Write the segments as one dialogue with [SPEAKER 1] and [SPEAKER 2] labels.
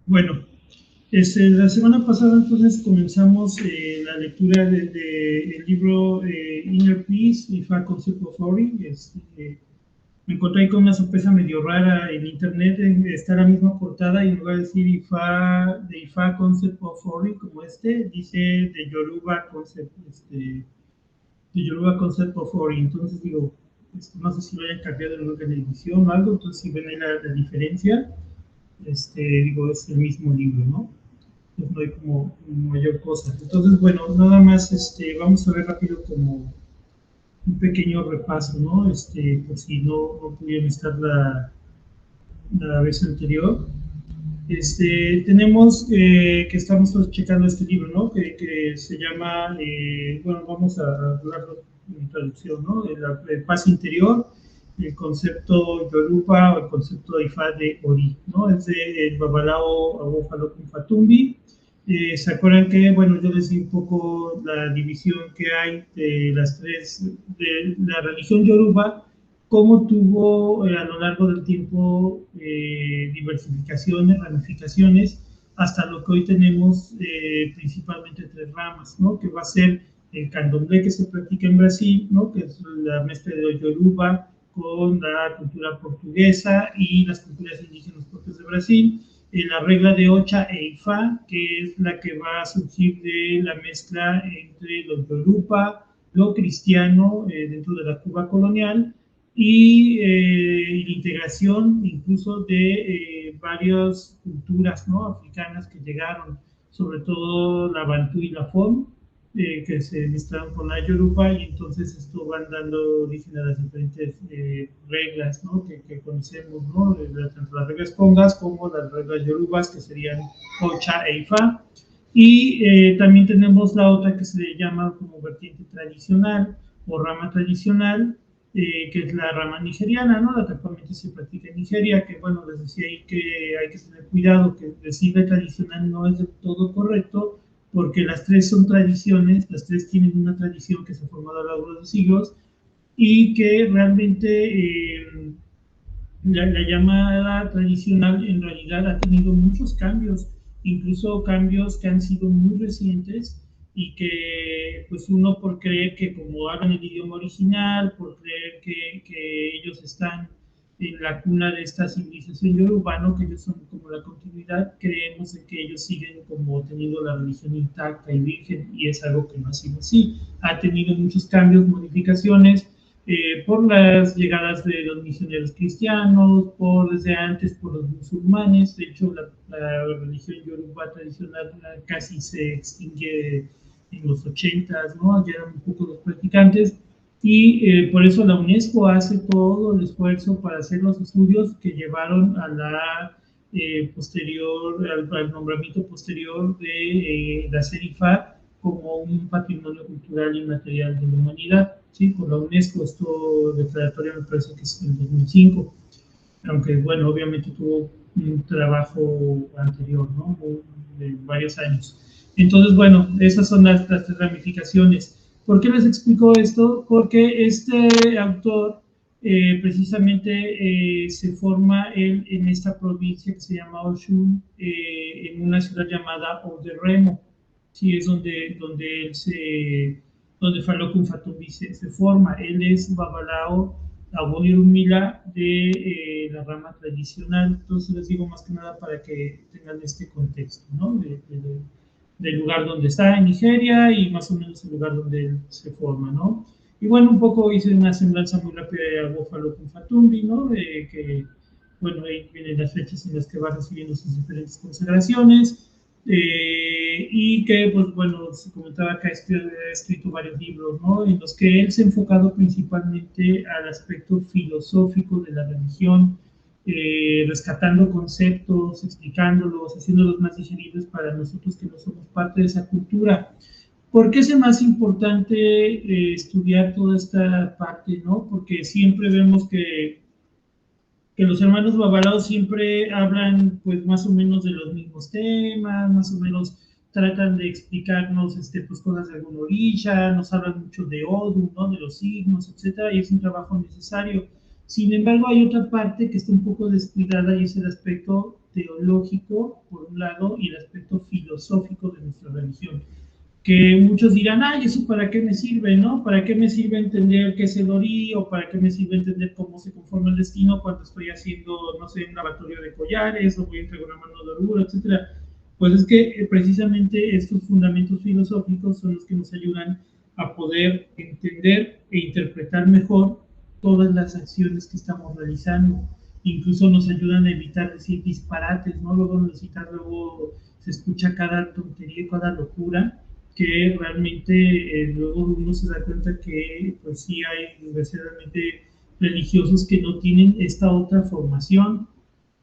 [SPEAKER 1] Bueno, la semana pasada entonces comenzamos la lectura del libro Inner Peace, IFA Concept of Ori. Me encontré ahí con una sorpresa medio rara en internet, está la misma portada y en lugar de decir IFA Concept of Ori como dice de Yoruba Concept, de Yoruba Concept of Ori. Entonces digo, no sé si lo hayan cambiado en la edición o algo, entonces si ven ahí la diferencia, digo, es el mismo libro, ¿no? Pues no hay como mayor cosa. Entonces, bueno, nada más vamos a ver rápido como un pequeño repaso, ¿no? Por si no pudieron estar la vez anterior. Tenemos que estamos checando este libro, ¿no? Que se llama, bueno, vamos a hablarlo en traducción, ¿no? La paz interior, el concepto Yoruba o el concepto de Ifá de Ori, ¿no? Es de Babalao Awofalokun Fatumbi. ¿Se acuerdan que, bueno, yo les di un poco la división que hay de las tres, de la religión Yoruba, cómo tuvo a lo largo del tiempo diversificaciones, ramificaciones, hasta lo que hoy tenemos principalmente tres ramas, ¿no? Que va a ser el candomblé que se practica en Brasil, ¿no? Que es la mezcla de Yoruba con la cultura portuguesa y las culturas indígenas propias de Brasil. La regla de Ocha e Ifá, que es la que va a surgir de la mezcla entre los Yoruba, lo cristiano dentro de la Cuba colonial, y la integración incluso de varias culturas, ¿no? Africanas que llegaron, sobre todo la Bantú y la Fon, que se mezclaron con la Yoruba, y entonces esto van dando origen a las diferentes reglas, ¿no? Que conocemos, ¿no? Tanto las reglas congas como las reglas yorubas, que serían Ocha e Ifá. Y también tenemos la otra que se le llama como vertiente tradicional o rama tradicional, que es la rama nigeriana, ¿no? La que actualmente se practica en Nigeria, que bueno, les decía ahí que hay que tener cuidado, que decirle tradicional no es del todo correcto, porque las tres son tradiciones, las tres tienen una tradición que se ha formado a lo largo de los siglos, y que realmente la llamada tradicional en realidad ha tenido muchos cambios, incluso cambios que han sido muy recientes, y que pues uno por creer que como hablan el idioma original, por creer que ellos están en la cuna de esta civilización yoruba, ¿no? Que ellos son como la continuidad, creemos en que ellos siguen como teniendo la religión intacta y virgen, y es algo que no ha sido así. Ha tenido muchos cambios, modificaciones, por las llegadas de los misioneros cristianos, por desde antes por los musulmanes. De hecho, la religión yoruba tradicional casi se extingue en los 80s, ¿no? Ya eran un poco los practicantes, y por eso la UNESCO hace todo el esfuerzo para hacer los estudios que llevaron a la al nombramiento posterior de la CERIFA como un patrimonio cultural inmaterial de la humanidad, ¿sí? Por la UNESCO. Esto declaratoria me parece que es en 2005, aunque bueno, obviamente tuvo un trabajo anterior, ¿no? De varios años. Entonces, bueno, esas son las ramificaciones. ¿Por qué les explico esto? Porque este autor precisamente se forma en esta provincia que se llama Oshun, en una ciudad llamada Oderremo. Sí, es donde él donde Falokun Fatumbi se forma. Él es Babalao Abonirumila de la rama tradicional. Entonces les digo más que nada para que tengan este contexto, ¿no? Del lugar donde está en Nigeria, y más o menos el lugar donde él se forma, ¿no? Y bueno, un poco hice una semblanza muy rápida de Abofalokun Fatumbi, ¿no? Que, bueno, ahí vienen las fechas en las que va recibiendo sus diferentes consagraciones, y que, pues bueno, se comentaba acá, ha escrito varios libros, ¿no? En los que él se ha enfocado principalmente al aspecto filosófico de la religión, rescatando conceptos, explicándolos, haciéndolos más digeribles para nosotros que no somos parte de esa cultura. ¿Por qué es más importante estudiar toda esta parte, no? Porque siempre vemos que los hermanos Babalaos siempre hablan pues más o menos de los mismos temas, más o menos tratan de explicarnos pues cosas de alguna orilla, nos hablan mucho de Odum, ¿no? De los signos, etcétera, y es un trabajo necesario. Sin embargo, hay otra parte que está un poco descuidada, y es el aspecto teológico, por un lado, y el aspecto filosófico de nuestra religión. Que muchos dirán, ay, ¿eso para qué me sirve, no? ¿Para qué me sirve entender qué es el Ori? ¿O para qué me sirve entender cómo se conforma el destino cuando estoy haciendo, no sé, un lavatorio de collares, o voy a entregar una mano de orgullo, etcétera? Pues es que precisamente estos fundamentos filosóficos son los que nos ayudan a poder entender e interpretar mejor todas las acciones que estamos realizando. Incluso nos ayudan a evitar decir disparates, ¿no? Luego se escucha cada tontería, cada locura, que realmente luego uno se da cuenta que pues sí hay desgraciadamente religiosos que no tienen esta otra formación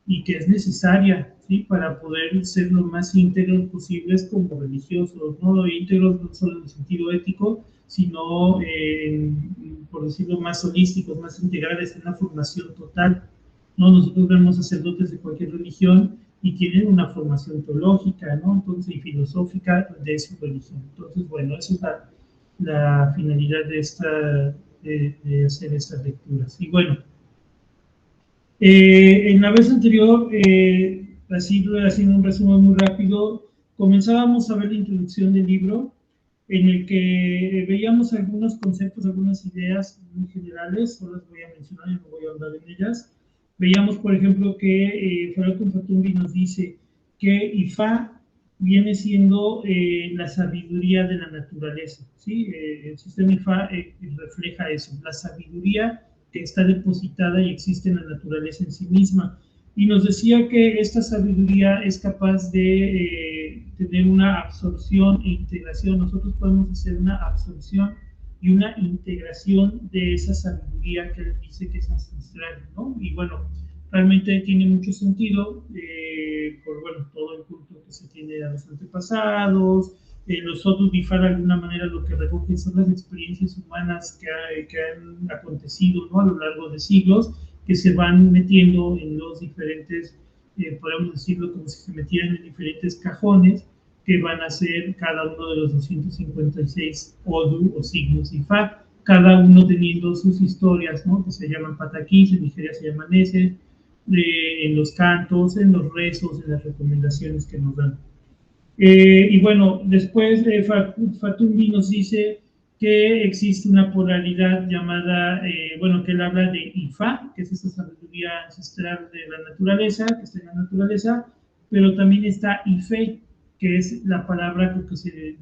[SPEAKER 1] y que es necesaria, ¿sí? Para poder ser lo más íntegros posibles como religiosos, ¿no? Íntegros no solo en el sentido ético, sino, por decirlo, más holísticos, más integrales, en una formación total, ¿no? Nosotros vemos sacerdotes de cualquier religión y tienen una formación teológica, ¿no? Entonces, y filosófica de su religión. Entonces, bueno, esa es la finalidad de, de hacer estas lecturas. Y bueno, en la vez anterior, así haciendo un resumen muy rápido, comenzábamos a ver la introducción del libro, en el que veíamos algunos conceptos, algunas ideas muy generales, solo las voy a mencionar y no voy a hablar en ellas. Veíamos, por ejemplo, que Falcón Fatumbi nos dice que Ifá viene siendo la sabiduría de la naturaleza, ¿sí? El sistema Ifá refleja eso, la sabiduría que está depositada y existe en la naturaleza en sí misma. Y nos decía que esta sabiduría es capaz de tener una absorción e integración. Nosotros podemos hacer una absorción y una integración de esa sabiduría que él dice que es ancestral, ¿no? Y bueno, realmente tiene mucho sentido por, bueno, todo el culto que se tiene a los antepasados. Los otros Bifar de alguna manera lo que recogen son las experiencias humanas que han acontecido, ¿no? A lo largo de siglos, que se van metiendo en los diferentes, podemos decirlo como si se metieran en diferentes cajones, que van a ser cada uno de los 256 Odu o signos Ifá, cada uno teniendo sus historias, ¿no? Que se llaman pataquís, en Nigeria se llaman ese, en los cantos, en los rezos, en las recomendaciones que nos dan. Y bueno, después Fatumbi nos dice que existe una polaridad llamada, bueno, que él habla de Ifá, que es esa sabiduría ancestral de la naturaleza, que está en la naturaleza, pero también está Ife, que es la palabra con que se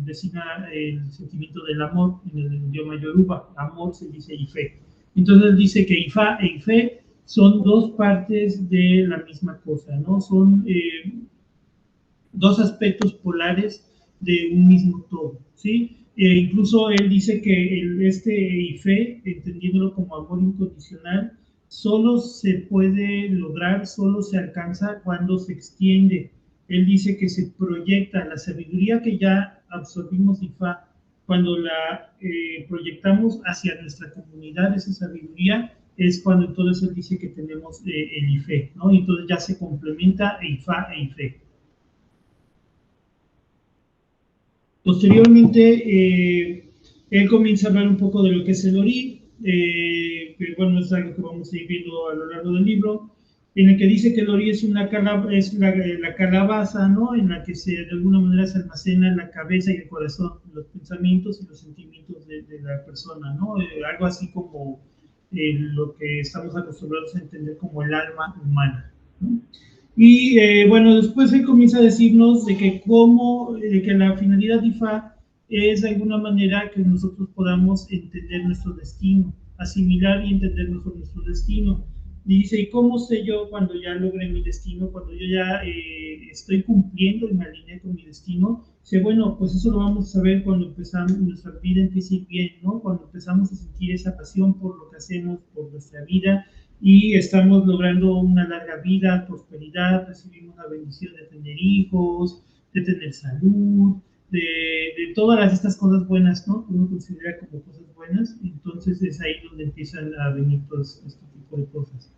[SPEAKER 1] designa el sentimiento del amor en el idioma yoruba. Amor se dice Ife. Entonces dice que Ifá e Ife son dos partes de la misma cosa, ¿no? Son dos aspectos polares de un mismo todo, ¿sí? Incluso él dice que este Ife, entendiéndolo como amor incondicional, solo se puede lograr, solo se alcanza cuando se extiende. Él dice que se proyecta la sabiduría que ya absorbimos Ifa, cuando la proyectamos hacia nuestra comunidad, esa sabiduría, es cuando entonces él dice que tenemos el Ife, ¿no? Y entonces ya se complementa Ifa e Ife. Posteriormente, él comienza a hablar un poco de lo que es el Ori, que bueno, es algo que vamos a ir viendo a lo largo del libro, en el que dice que el Ori es, es la calabaza, ¿no? En la que de alguna manera se almacena la cabeza y el corazón, los pensamientos y los sentimientos de la persona, ¿no? Algo así como lo que estamos acostumbrados a entender como el alma humana, ¿no? Y bueno, después él comienza a decirnos de que que la finalidad de IFA es de alguna manera que nosotros podamos entender nuestro destino, asimilar y entender mejor nuestro destino. Y dice, ¿y cómo sé yo cuando ya logré mi destino, cuando yo ya estoy cumpliendo y me alineé con mi destino? Dice, bueno, pues eso lo vamos a saber cuando empezamos, nuestra vida empieza a ir bien, ¿no? Cuando empezamos a sentir esa pasión por lo que hacemos, por nuestra vida, y estamos logrando una larga vida, prosperidad, recibimos la bendición de tener hijos, de tener salud, de todas estas cosas buenas, ¿no? Que uno considera como cosas buenas, entonces es ahí donde empiezan a venir todos este tipo de cosas.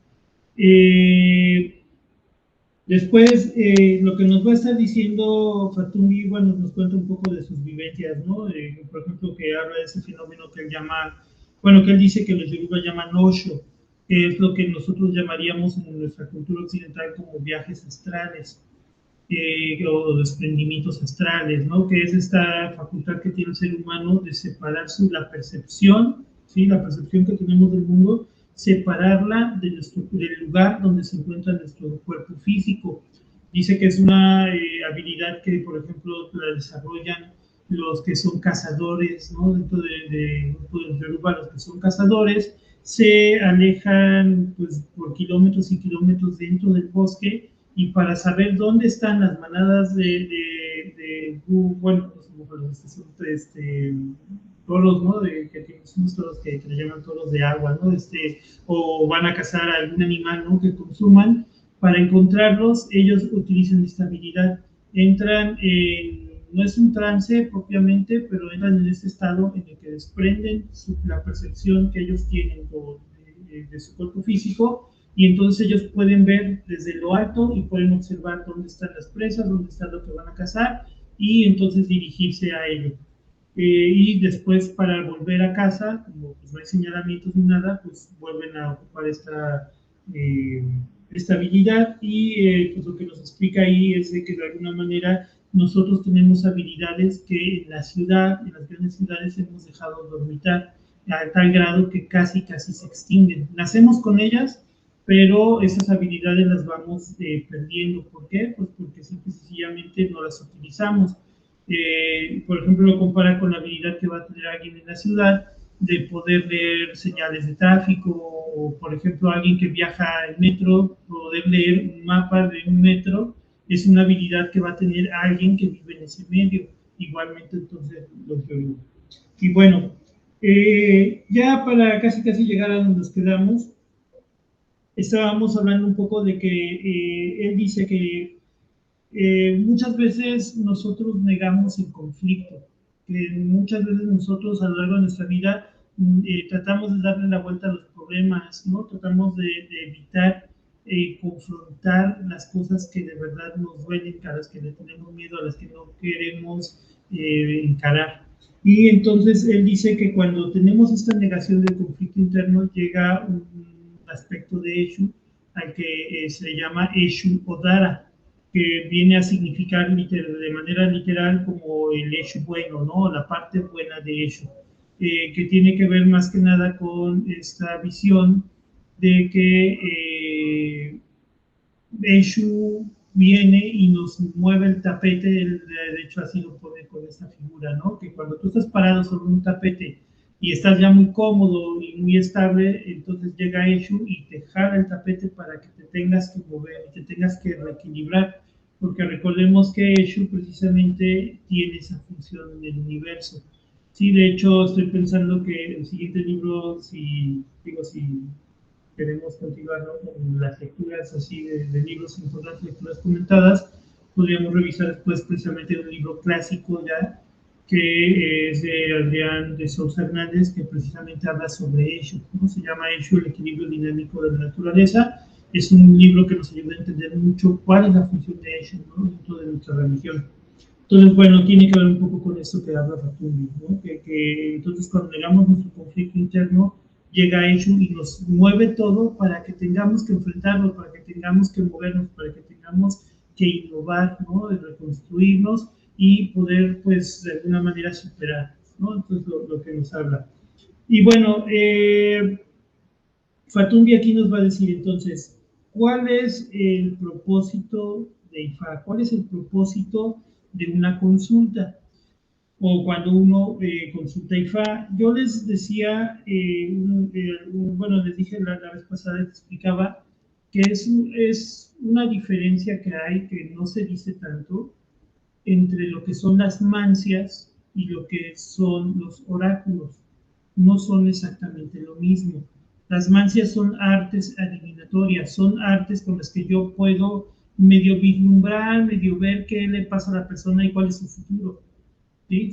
[SPEAKER 1] Después, lo que nos va a estar diciendo Fatumbi, bueno, nos cuenta un poco de sus vivencias, ¿no? Por ejemplo, que habla de ese fenómeno que él llama, bueno, que él dice que los yoruba llaman Osho, que es lo que nosotros llamaríamos en nuestra cultura occidental como viajes astrales, o desprendimientos astrales, ¿no? Que es esta facultad que tiene el ser humano de separar la percepción, ¿sí? La percepción que tenemos del mundo, separarla del lugar donde se encuentra nuestro cuerpo físico. Dice que es una habilidad que, por ejemplo, la desarrollan los que son cazadores, ¿no? Dentro de Yoruba, los que son cazadores, se alejan pues, por kilómetros y kilómetros dentro del bosque, y para saber dónde están las manadas bueno, toros, ¿no? Que tienen unos toros que le llaman toros de agua, ¿no? O van a cazar a algún animal, ¿no? Que consuman. Para encontrarlos, ellos utilizan esta habilidad. Entran no es un trance propiamente, pero entran en este estado en el que desprenden la percepción que ellos tienen de su cuerpo físico, y entonces ellos pueden ver desde lo alto y pueden observar dónde están las presas, dónde está lo que van a cazar, y entonces dirigirse a ello. Y después, para volver a casa, como pues, no hay señalamientos ni nada, pues vuelven a ocupar eh, esta habilidad, y pues lo que nos explica ahí es de que de alguna manera nosotros tenemos habilidades que en la ciudad, en las grandes ciudades, hemos dejado dormitar a tal grado que casi se extinguen. Nacemos con ellas, pero esas habilidades las vamos perdiendo. ¿Por qué? Pues porque simple y sencillamente no las utilizamos. Por ejemplo, lo compara con la habilidad que va a tener alguien en la ciudad de poder leer señales de tráfico, o por ejemplo, alguien que viaja en metro, poder leer un mapa de un metro, es una habilidad que va a tener alguien que vive en ese medio. Igualmente, entonces, los yoruba. Y bueno, ya para casi llegar a donde nos quedamos, estábamos hablando un poco de que él dice que muchas veces nosotros negamos el conflicto, que muchas veces nosotros a lo largo de nuestra vida tratamos de darle la vuelta a los problemas, ¿no? Tratamos de evitar confrontar las cosas que de verdad nos duelen, a las que le tenemos miedo, a las que no queremos encarar. Y entonces él dice que cuando tenemos esta negación del conflicto interno, llega un aspecto de Eshu, al que se le llama Eshu Odara, que viene a significar de manera literal como el Eshu bueno, ¿no? La parte buena de Eshu, que tiene que ver más que nada con esta visión de que Eshu viene y nos mueve el tapete. De hecho así lo pone con esta figura, ¿no? Que cuando tú estás parado sobre un tapete y estás ya muy cómodo y muy estable, entonces llega Eshu y te jala el tapete para que te tengas que mover y te tengas que reequilibrar, porque recordemos que Eshu precisamente tiene esa función en el universo. Sí, de hecho estoy pensando que el siguiente libro, si queremos continuar, ¿no? Con las lecturas así de libros importantes, lecturas comentadas, podríamos revisar después precisamente un libro clásico ya, que es de Adrián de Sousa Hernández, que precisamente habla sobre Eshu, ¿no? Se llama Eshu, el equilibrio dinámico de la naturaleza. Es un libro que nos ayuda a entender mucho cuál es la función de Eshu, ¿no? Dentro de nuestra religión. Entonces, bueno, tiene que ver un poco con esto que habla Facundo, ¿no? Que entonces cuando negamos nuestro conflicto interno, llega Eshu y nos mueve todo para que tengamos que enfrentarlo, para que tengamos que movernos, para que tengamos que innovar, ¿no? De reconstruirnos y poder, pues, de alguna manera superar, ¿no? Entonces, lo que nos habla. Y bueno, Fatumbi aquí nos va a decir entonces, ¿cuál es el propósito de IFA? ¿Cuál es el propósito de una consulta? O cuando uno consulta IFA. Yo les decía, bueno, les dije la vez pasada, les explicaba que es una diferencia que hay, que no se dice tanto, entre lo que son las mancias y lo que son los oráculos. No son exactamente lo mismo. Las mancias son artes adivinatorias, son artes con las que yo puedo medio vislumbrar, medio ver qué le pasa a la persona y cuál es su futuro. ¿Sí?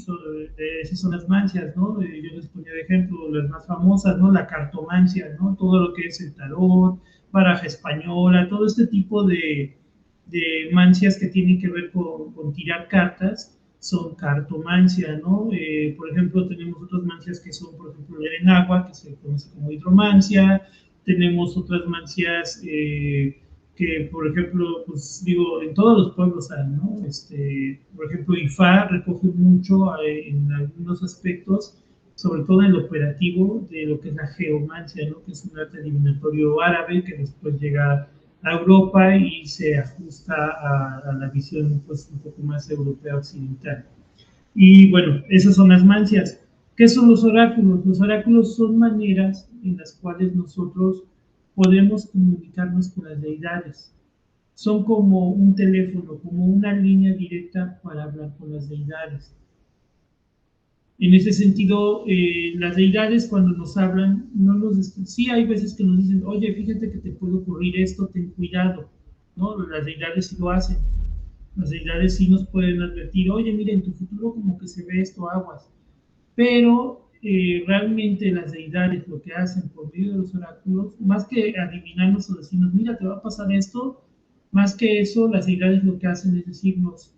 [SPEAKER 1] Esas son las mancias, ¿no? Yo les ponía de ejemplo las más famosas, ¿no? La cartomancia, ¿no? Todo lo que es el tarot, baraja española, todo este tipo de mancias que tienen que ver con tirar cartas, son cartomancia, ¿no? Por ejemplo, tenemos otras mancias que son, por ejemplo, leer en agua, que se conoce como hidromancia. tenemos otras mancias que, por ejemplo, pues digo, en todos los pueblos hay, ¿no? Por ejemplo, Ifá recoge mucho en algunos aspectos, sobre todo en el operativo, de lo que es la geomancia, ¿no? Que es un arte adivinatorio árabe que después llega a Europa y se ajusta a la visión pues, un poco más europea occidental. Y bueno, esas son las mancias. ¿Qué son los oráculos? Los oráculos son maneras en las cuales nosotros podemos comunicarnos con las deidades. Son como un teléfono, como una línea directa para hablar con las deidades. En ese sentido, las deidades cuando nos hablan, no nos sí hay veces que nos dicen, oye, fíjate que te puede ocurrir esto, ten cuidado, ¿no? Las deidades sí lo hacen. Las deidades sí nos pueden advertir, oye, mira, en tu futuro como que se ve esto, aguas. Pero realmente las deidades lo que hacen por medio de los oráculos, más que adivinarnos o decirnos, mira, te va a pasar esto, más que eso, las deidades lo que hacen es decirnos,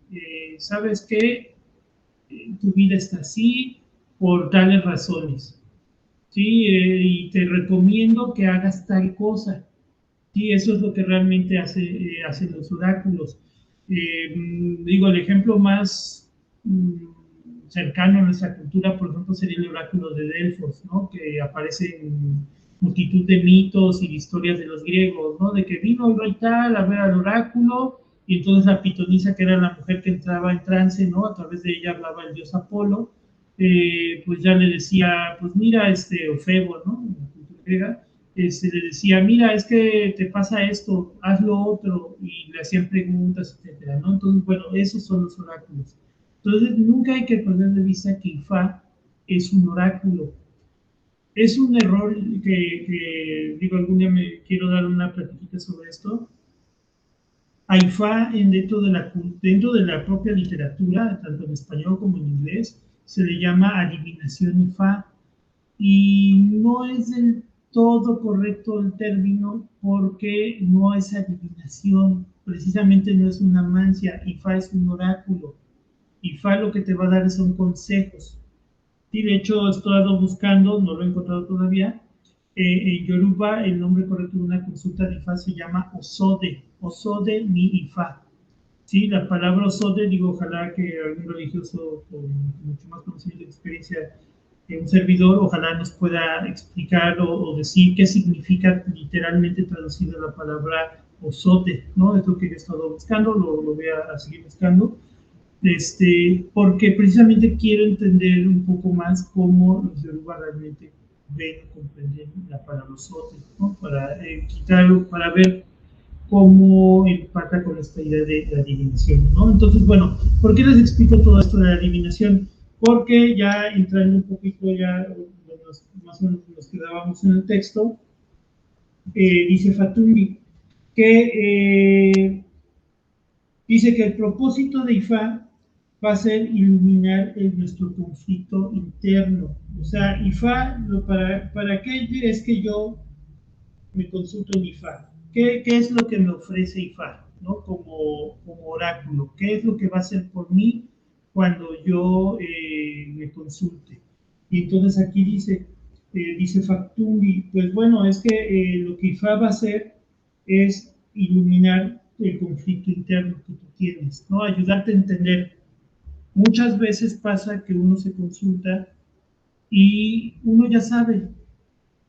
[SPEAKER 1] ¿sabes qué? Tu vida está así por tales razones, ¿sí? Y te recomiendo que hagas tal cosa. Sí, eso es lo que realmente hacen los oráculos. Digo, el ejemplo más cercano a nuestra cultura, por ejemplo, sería el oráculo de Delfos, ¿no? Que aparece en multitud de mitos y historias de los griegos, ¿no? De que vino el rey tal a ver al oráculo y entonces la pitonisa, que era la mujer que entraba en trance, ¿no? A través de ella hablaba el dios Apolo, pues ya le decía, pues mira, Ofebo, ¿no? En la cultura griega, le decía, mira, es que te pasa esto, haz lo otro, y le hacían preguntas, etcétera, ¿no? Entonces, bueno, esos son los oráculos. Entonces, nunca hay que perder de vista que Ifá es un oráculo. Es un error digo, algún día me quiero dar una plática sobre esto. A Ifá, dentro de la propia literatura, tanto en español como en inglés, se le llama adivinación Ifá. Y no es del todo correcto el término porque no es adivinación, precisamente no es una mancia, Ifá es un oráculo. Ifá lo que te va a dar son consejos. Sí, de hecho, he estado buscando, no lo he encontrado todavía. En Yoruba, el nombre correcto de una consulta de Ifá se llama Osode, Osode mi Ifá. Sí, la palabra Osode, digo, ojalá que algún religioso con mucho más conocimiento y experiencia, un servidor, ojalá nos pueda explicar o decir qué significa literalmente traducida la palabra Osode, ¿no? Es lo que yo he estado buscando, lo voy a seguir buscando porque precisamente quiero entender un poco más cómo los yoruba realmente ven, comprenden la palabra sote, ¿no? Para quitarlo, para ver cómo empata con esta idea de la adivinación, ¿no? Entonces, bueno, ¿por qué les explico todo esto de la adivinación? Porque ya entrando un poquito, ya más o menos nos quedábamos en el texto, dice Fatumi que dice que el propósito de Ifá va a ser iluminar nuestro conflicto interno. O sea, Ifá, ¿para qué es que yo me consulto en Ifá? ¿Qué es lo que me ofrece Ifá, ¿no? Como oráculo? ¿Qué es lo que va a hacer por mí cuando yo me consulte? Y entonces aquí dice Factumbi, pues bueno, es que lo que Ifá va a hacer es iluminar el conflicto interno que tú tienes, ¿no? Ayudarte a entender. Muchas veces pasa que uno se consulta y uno ya sabe,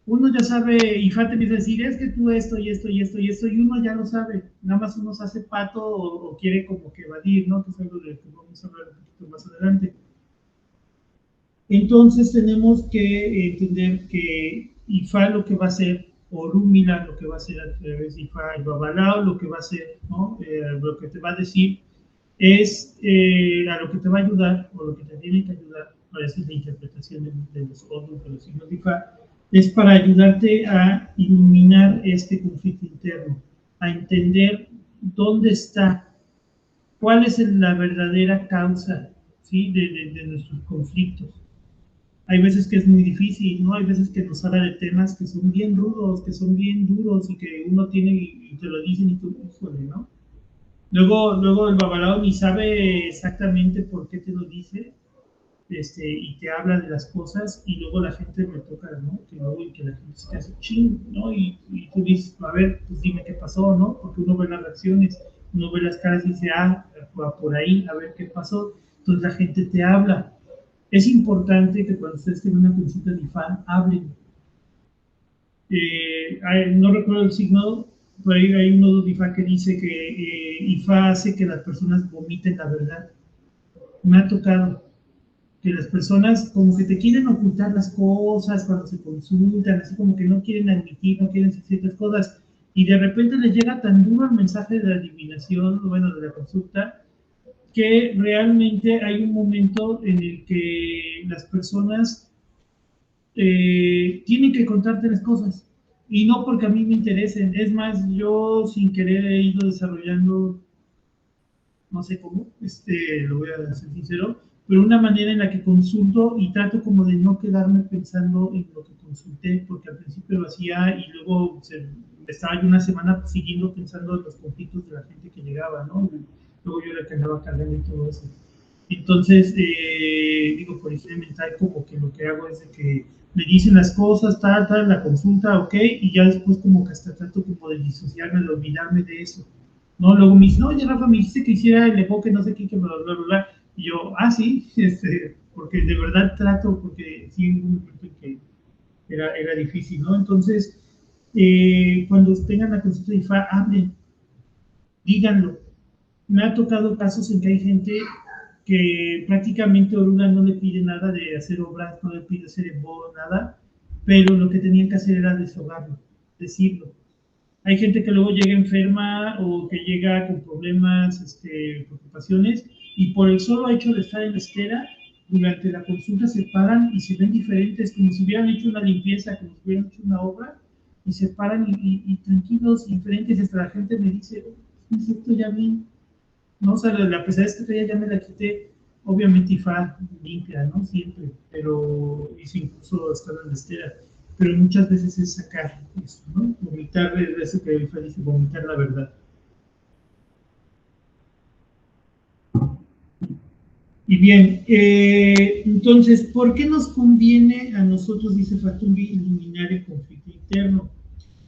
[SPEAKER 1] y falta empieza a decir, es que tú esto y esto y esto y esto, y uno ya lo sabe, nada más uno se hace pato o quiere como que evadir, ¿no? Que es algo de lo que vamos a hablar un poquito más adelante. Entonces tenemos que entender que Ifá lo que va a hacer, o Rúmila lo que va a hacer a través de Ifá, el Babalao lo que va a hacer, ¿no? Lo que te va a decir es a lo que te va a ayudar, o lo que te tiene que ayudar, para esa es la interpretación de los otros, de los signos de Ifá, es para ayudarte a iluminar este conflicto interno, a entender dónde está, cuál es la verdadera causa, ¿sí? de nuestros conflictos. Hay veces que es muy difícil, ¿no? Hay veces que nos habla de temas que son bien rudos, que son bien duros y que uno tiene y te lo dicen y tú, híjole, ¿no? Luego el babalao ni sabe exactamente por qué te lo dice, y te habla de las cosas y luego la gente me toca, ¿no? Que luego y que la gente se hace ching, ¿no? Y tú dices, a ver, pues dime qué pasó, ¿no? Porque uno ve las reacciones, uno ve las caras y dice, ah, por ahí, a ver qué pasó. Entonces la gente te habla. Es importante que cuando ustedes tengan una consulta de IFA, hablen. No recuerdo el signo, pero hay uno de IFA que dice que IFA hace que las personas vomiten la verdad. Me ha tocado que las personas como que te quieren ocultar las cosas cuando se consultan, así como que no quieren admitir, no quieren decir ciertas cosas, y de repente les llega tan duro el mensaje de la adivinación, bueno, de la consulta, que realmente hay un momento en el que las personas tienen que contarte las cosas, y no porque a mí me interesen, es más, yo sin querer he ido desarrollando no sé cómo, lo voy a ser sincero, pero una manera en la que consulto y trato como de no quedarme pensando en lo que consulté, porque al principio lo hacía y luego estaba yo una semana siguiendo pensando en los conflictos de la gente que llegaba, ¿no? Y luego yo era que andaba cargando y todo eso. Entonces, digo, por higiene mental, como que lo que hago es de que me dicen las cosas, tal, la consulta, ok, y ya después como que hasta trato como de disociarme, de olvidarme de eso. ¿No? Luego me dice, oye, Rafa, me dijiste que hiciera el enfoque, no sé qué, que bla, bla, bla, bla. Y yo, ah, sí, porque de verdad trato, porque sí, hubo un momento en que era difícil, ¿no? Entonces, cuando tengan la consulta de IFA, hablen, díganlo. Me ha tocado casos en que hay gente que prácticamente Oruna no le pide nada de hacer obras, no le pide hacer en bodo, nada, pero lo que tenían que hacer era desahogarlo, decirlo. Hay gente que luego llega enferma o que llega con problemas, preocupaciones, y por el solo hecho de estar en la espera, durante la consulta se paran y se ven diferentes, como si hubieran hecho una limpieza, como si hubieran hecho una obra, y se paran y tranquilos, diferentes, hasta la gente me dice, me siento ya bien, ¿no? O sea, la pesadez que traía ya me la quité, obviamente IFA limpia, ¿no? Siempre, pero hice incluso estar en la estera. Pero muchas veces es sacar eso, ¿no? Vomitar, eso que IFA dice, vomitar la verdad. Y bien, entonces, ¿por qué nos conviene a nosotros, dice Faturi, eliminar el conflicto interno?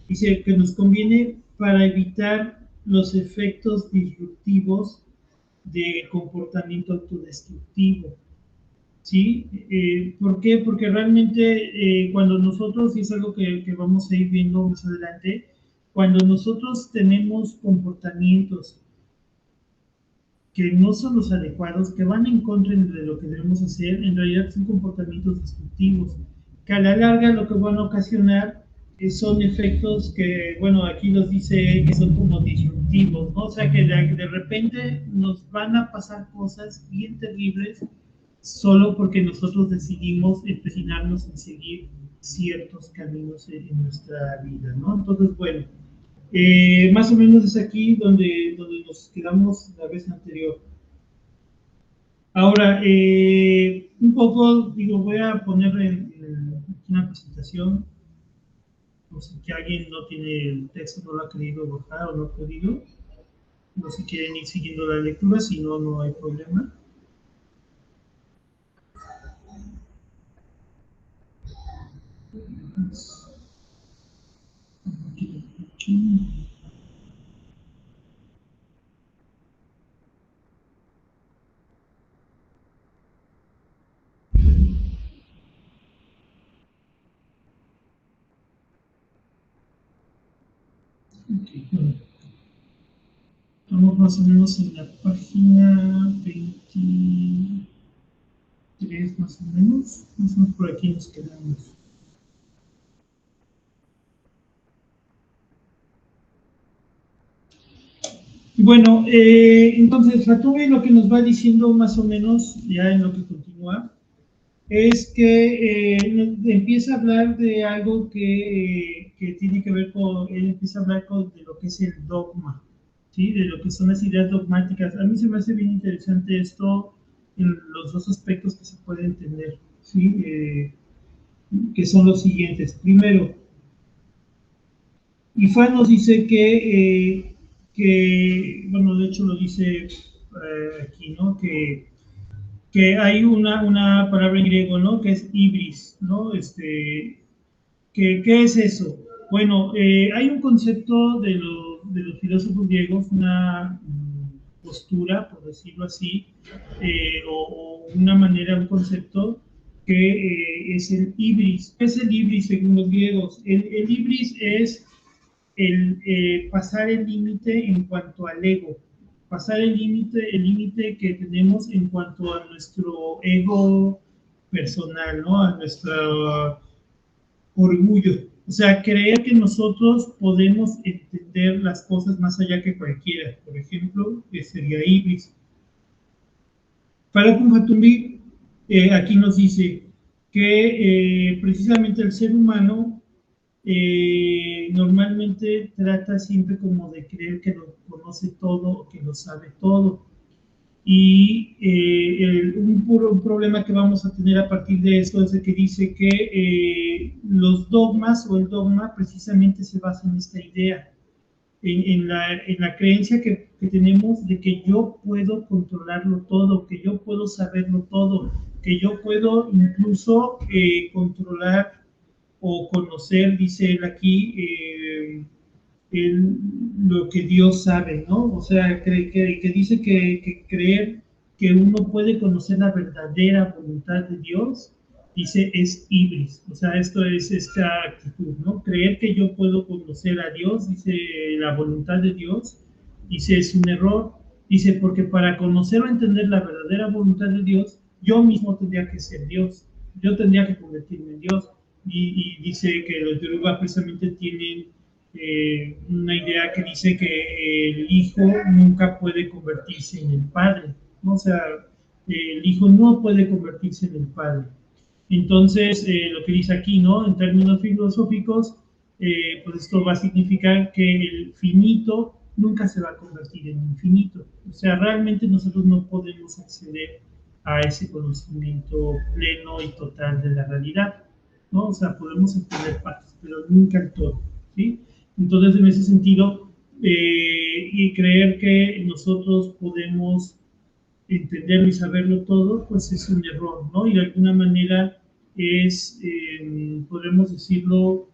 [SPEAKER 1] Dice que nos conviene para evitar los efectos disruptivos de comportamiento autodestructivo. ¿Sí? ¿Por qué? Porque realmente cuando nosotros, y es algo que vamos a ir viendo más adelante, cuando nosotros tenemos comportamientos que no son los adecuados, que van en contra de lo que debemos hacer, en realidad son comportamientos destructivos, que a la larga lo que van a ocasionar son efectos que, bueno, aquí los dice que son como disruptivos, ¿no? O sea, que de repente nos van a pasar cosas bien terribles solo porque nosotros decidimos empecinarnos en seguir ciertos caminos en nuestra vida, ¿no? Entonces, bueno, más o menos es aquí donde nos quedamos la vez anterior. Ahora, un poco, digo, voy a poner en una presentación, no sé, que alguien no tiene el texto, no lo ha querido bajar o no ha podido, no sé si quieren ir siguiendo la lectura, si no, no hay problema. Aquí. Bueno, estamos más o menos en la página 23, más o menos por aquí nos quedamos. Bueno, entonces Fatube lo que nos va diciendo más o menos, ya en lo que continúa, es que empieza a hablar de algo que tiene que ver con, él empieza a hablar de lo que es el dogma, ¿sí? De lo que son las ideas dogmáticas. A mí se me hace bien interesante esto en los dos aspectos que se pueden entender, ¿sí? Que son los siguientes. Primero, IFA nos dice que, bueno, de hecho lo dice aquí, ¿no? que hay una palabra en griego, ¿no? Que es ibris, ¿no? ¿Qué es eso? Bueno, hay un concepto de los filósofos griegos, una postura, por decirlo así, o una manera, un concepto que es el ibris. ¿Qué es el ibris según los griegos? El ibris es pasar el límite en cuanto al ego, pasar el límite que tenemos en cuanto a nuestro ego personal, ¿no? A nuestro orgullo. O sea, creer que nosotros podemos entender las cosas más allá que cualquiera. Por ejemplo, que sería iblis. Falcón Hatumbi aquí nos dice que precisamente el ser humano normalmente trata siempre como de creer que lo conoce todo o que lo sabe todo. Y un problema que vamos a tener a partir de esto es el que dice que los dogmas o el dogma precisamente se basa en esta idea, en la creencia que tenemos de que yo puedo controlarlo todo, que yo puedo saberlo todo, que yo puedo incluso controlar o conocer, dice él aquí, lo que Dios sabe, ¿no? O sea, que dice que creer que uno puede conocer la verdadera voluntad de Dios, dice, es ibris. O sea, esto es esta actitud, ¿no? Creer que yo puedo conocer a Dios, dice, la voluntad de Dios, dice, es un error. Dice, porque para conocer o entender la verdadera voluntad de Dios, yo mismo tendría que ser Dios. Yo tendría que convertirme en Dios. Y dice que los yoruba precisamente tienen una idea que dice que el hijo nunca puede convertirse en el padre, ¿no? O sea, el hijo no puede convertirse en el padre. Entonces, lo que dice aquí, ¿no? En términos filosóficos, pues esto va a significar que el finito nunca se va a convertir en infinito. O sea, realmente nosotros no podemos acceder a ese conocimiento pleno y total de la realidad, ¿no? O sea, podemos entender partes, pero nunca el todo, ¿sí? Entonces, en ese sentido, y creer que nosotros podemos entenderlo y saberlo todo, pues es un error, ¿no? Y de alguna manera es, podemos decirlo,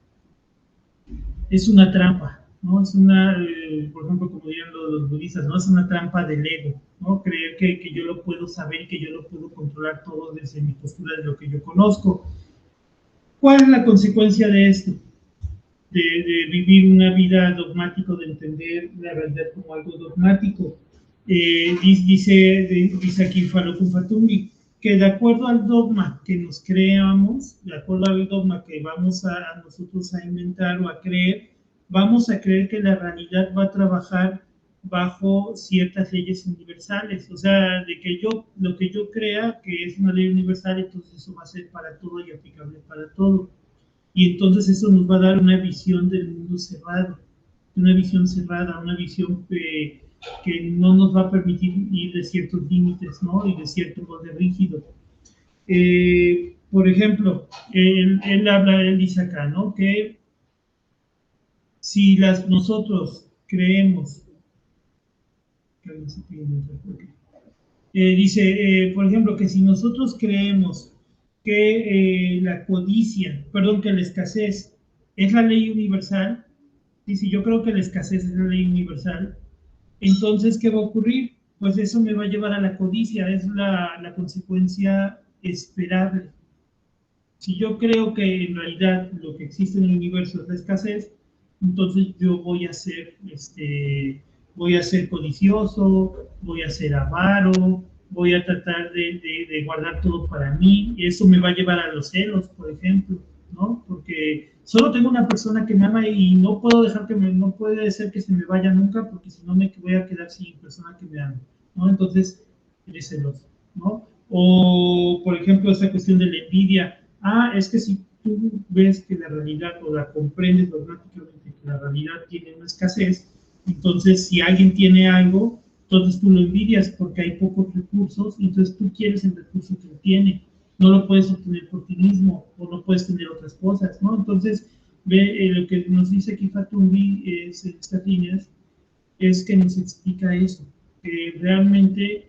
[SPEAKER 1] es una trampa, ¿no? Es una, por ejemplo, como dirían los budistas, ¿no? Es una trampa del ego, ¿no? Creer que yo lo puedo saber y que yo lo puedo controlar todo desde mi postura de lo que yo conozco. ¿Cuál es la consecuencia de esto? De vivir una vida dogmática, de entender la realidad como algo dogmático. Dice aquí Falokun Fatumi, que de acuerdo al dogma que nos creamos, de acuerdo al dogma que vamos a nosotros a inventar o a creer, vamos a creer que la realidad va a trabajar bajo ciertas leyes universales, o sea, de que lo que yo crea que es una ley universal, entonces eso va a ser para todo y aplicable para todo. Y entonces eso nos va a dar una visión del mundo cerrado, una visión que no nos va a permitir ir de ciertos límites, ¿no? Y de cierto molde rígido. Por ejemplo, él dice acá, ¿no? Que si nosotros creemos, dice, por ejemplo, que si nosotros creemos que la codicia, perdón, que la escasez es la ley universal, y si yo creo que la escasez es la ley universal, entonces, ¿qué va a ocurrir? Pues eso me va a llevar a la codicia, es la consecuencia esperable. Si yo creo que en realidad lo que existe en el universo es la escasez, entonces yo voy a ser codicioso, voy a ser avaro, voy a tratar de guardar todo para mí, y eso me va a llevar a los celos, por ejemplo, ¿no? Porque solo tengo una persona que me ama y no puedo dejar no puede ser que se me vaya nunca, porque si no me voy a quedar sin persona que me ama, ¿no? Entonces, eres celoso, ¿no? O, por ejemplo, esta cuestión de la envidia. Es que si tú ves que la realidad o la comprendes dogmáticamente que la realidad tiene una escasez, entonces si alguien tiene algo, entonces tú lo envidias porque hay pocos recursos, y entonces tú quieres el recurso que él tiene, no lo puedes obtener por ti mismo o no puedes tener otras cosas, ¿no? Entonces, lo que nos dice aquí Fatumbi es, en estas líneas, es que nos explica eso, que realmente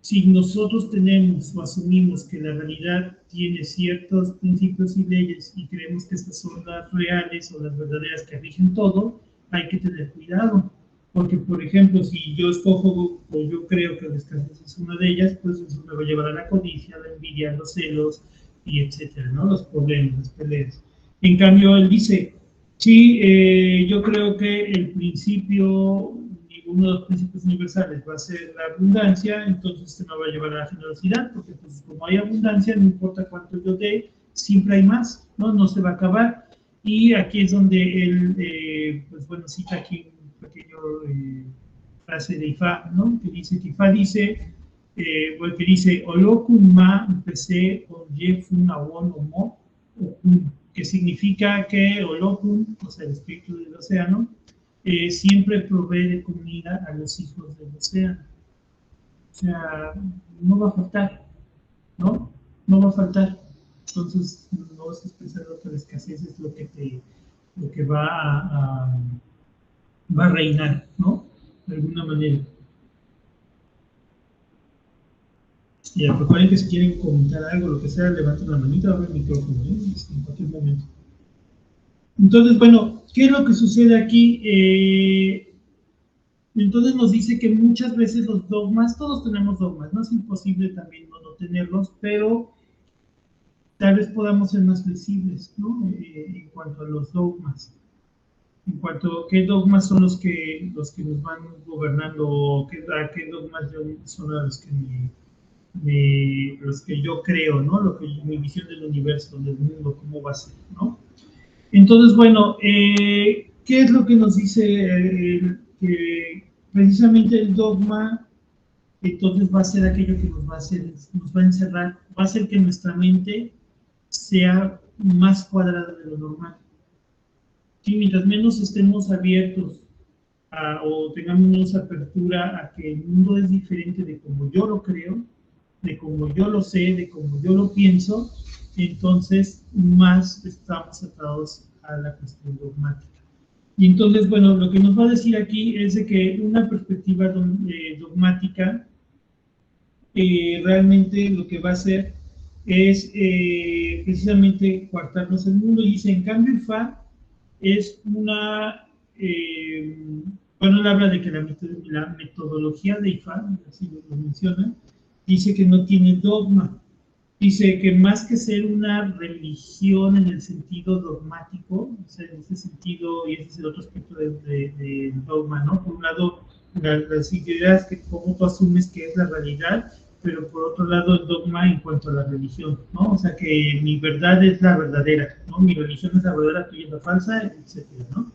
[SPEAKER 1] si nosotros tenemos o asumimos que la realidad tiene ciertos principios y leyes y creemos que estas son las reales o las verdaderas que rigen todo, hay que tener cuidado. Porque, por ejemplo, si yo escojo o yo creo que la escasez es una de ellas, pues eso me va a llevar a la codicia, la envidia, los celos y etcétera, ¿no? Los problemas, las peleas. En cambio, él dice, sí, yo creo que el principio, uno de los principios universales va a ser la abundancia, entonces esto me va a llevar a la generosidad, porque pues como hay abundancia, no importa cuánto yo dé, siempre hay más, ¿no? No se va a acabar. Y aquí es donde él, pues bueno, cita aquí un pequeño frase de Ifá, ¿no? Que dice que Ifá dice, bueno, que dice, Olokun ma pc onye fun awon omo, que significa que Olokun, o sea, el espíritu del océano, siempre provee de comida a los hijos del océano. O sea, no va a faltar, ¿no? No va a faltar. Entonces, no estés pensando que la escasez es lo que va a reinar, ¿no? De alguna manera. Y recuerden que si quieren comentar algo, lo que sea, levanten la manita, abren el micrófono, ¿eh? En cualquier momento. Entonces, bueno, ¿qué es lo que sucede aquí? Entonces nos dice que muchas veces los dogmas, todos tenemos dogmas, no es imposible también no tenerlos, pero tal vez podamos ser más flexibles, ¿no? En cuanto a los dogmas. En cuanto a qué dogmas son los que nos van gobernando, o a qué dogmas son los que yo creo, ¿no? Mi visión del universo, del mundo, cómo va a ser, ¿no? Entonces, bueno, ¿qué es lo que nos dice que precisamente el dogma? Entonces va a ser aquello que nos va a encerrar, va a hacer que nuestra mente sea más cuadrada de lo normal. Sí, mientras menos estemos abiertos o tengamos menos apertura a que el mundo es diferente de como yo lo creo, de como yo lo sé, de como yo lo pienso, entonces más estamos atados a la cuestión dogmática. Y entonces, bueno, lo que nos va a decir aquí es de que una perspectiva dogmática realmente lo que va a hacer es precisamente coartarnos el mundo. Y dice, en cambio, el FA es una, bueno, él habla de que la metodología de IFA, así lo menciona, dice que no tiene dogma. Dice que más que ser una religión en el sentido dogmático, o sea, en ese sentido, y ese es el otro aspecto del dogma, ¿no? Por un lado, las ideas que como tú asumes que es la realidad, pero por otro lado, el dogma en cuanto a la religión, ¿no? O sea, que mi verdad es la verdadera, ¿no? Mi religión es la verdadera, tuya es la falsa, etcétera, ¿no?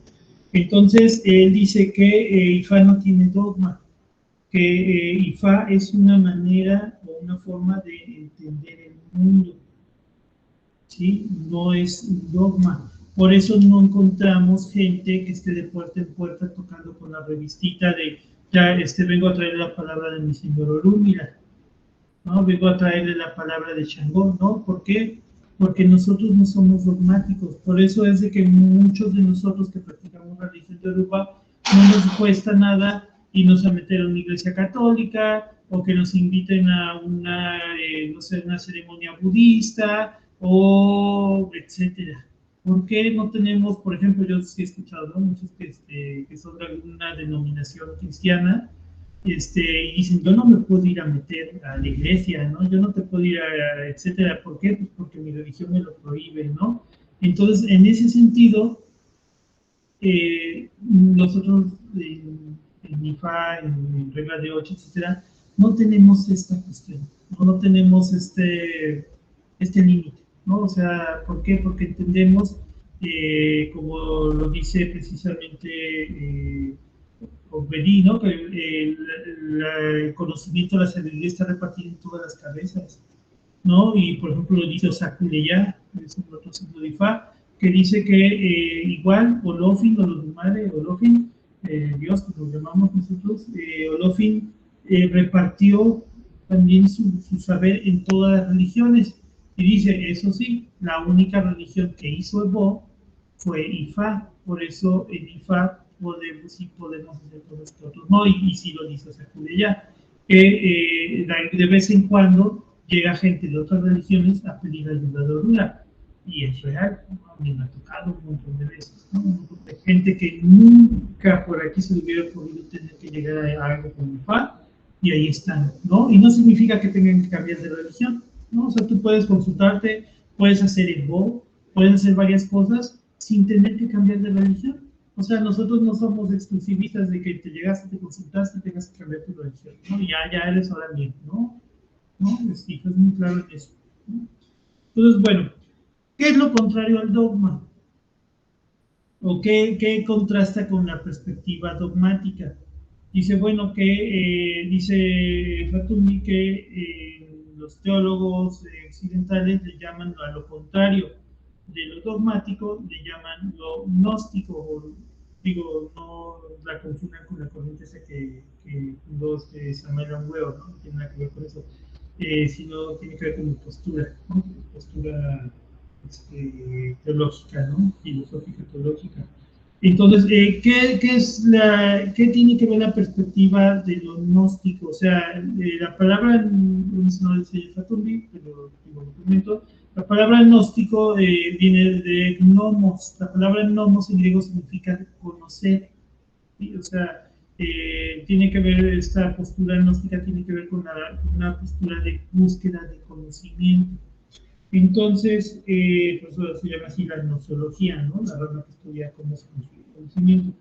[SPEAKER 1] Entonces, él dice que IFA no tiene dogma, que IFA es una manera o una forma de entender el mundo, ¿sí? No es un dogma. Por eso no encontramos gente que esté de puerta en puerta tocando con la revistita de, ya vengo a traer la palabra de mi señor Orúmila, ¿no? Vengo a traerle la palabra de Changón, ¿no? ¿Por qué? Porque nosotros no somos dogmáticos. Por eso es de que muchos de nosotros que practicamos la religión de Europa no nos cuesta nada irnos a meter a una iglesia católica o que nos inviten a una, no sé, una ceremonia budista o etcétera. ¿Por qué no tenemos, por ejemplo, yo sí he escuchado, ¿no? Muchos que son de alguna denominación cristiana, y dicen, yo no me puedo ir a meter a la iglesia, ¿no? Yo no te puedo ir a, etcétera. ¿Por qué? Pues porque mi religión me lo prohíbe, ¿no? Entonces, en ese sentido, nosotros en IFA, en regla de 8, etcétera, no tenemos esta cuestión, no tenemos este límite, ¿no? O sea, ¿por qué? Porque entendemos, como lo dice precisamente Ogbedi, ¿no? Que el conocimiento, la sabiduría está repartida en todas las cabezas, ¿no? Y por ejemplo lo dice Osakuleya, que es un otro signo de Ifá, que dice que igual Olofin o los madre Olofin, Dios, que lo llamamos nosotros, Olofin repartió también su saber en todas las religiones. Y dice, eso sí, la única religión que hizo Evo fue Ifá, por eso en Ifá podemos hacer todo esto, ¿no? Y sí lo dice Osakuleya. que de vez en cuando llega gente de otras religiones a pedir ayuda de Orula. Y es real, ¿no? A mí me ha tocado un montón de veces, ¿no? Un montón de gente que nunca por aquí se le hubiera podido tener que llegar a algo como Ifá, y ahí están, ¿no? Y no significa que tengan que cambiar de religión, ¿no? O sea, tú puedes consultarte, puedes hacer el Bo, puedes hacer varias cosas sin tener que cambiar de religión. O sea, nosotros no somos exclusivistas de que te llegaste, te consultaste, tengas que cambiar tu religión, ¿no? Ya eres ahora mismo, ¿no? ¿No? Es muy claro en eso, ¿no? Entonces, bueno, ¿qué es lo contrario al dogma? ¿O qué contrasta con la perspectiva dogmática? Dice, bueno, dice Fatumi que los teólogos occidentales le llaman a lo contrario de lo dogmático, le llaman lo gnóstico, o, digo, no la confundan con la corriente esa que fundó Samuel Weor, ¿no? No tiene nada que ver con eso, sino tiene que ver con mi postura, ¿no? Postura teológica, ¿no? Filosófica, teológica. Entonces, ¿qué tiene que ver la perspectiva de lo gnóstico? O sea, la palabra, no dice Fatumbi, pero lo comento, la palabra gnóstico viene de gnomos. La palabra gnomos en griego significa conocer, ¿sí? O sea, tiene que ver, esta postura gnóstica tiene que ver con una postura de búsqueda de conocimiento. Entonces, por eso se llama así la gnoseología, ¿no? La rama que estudia cómo se construye el conocimiento.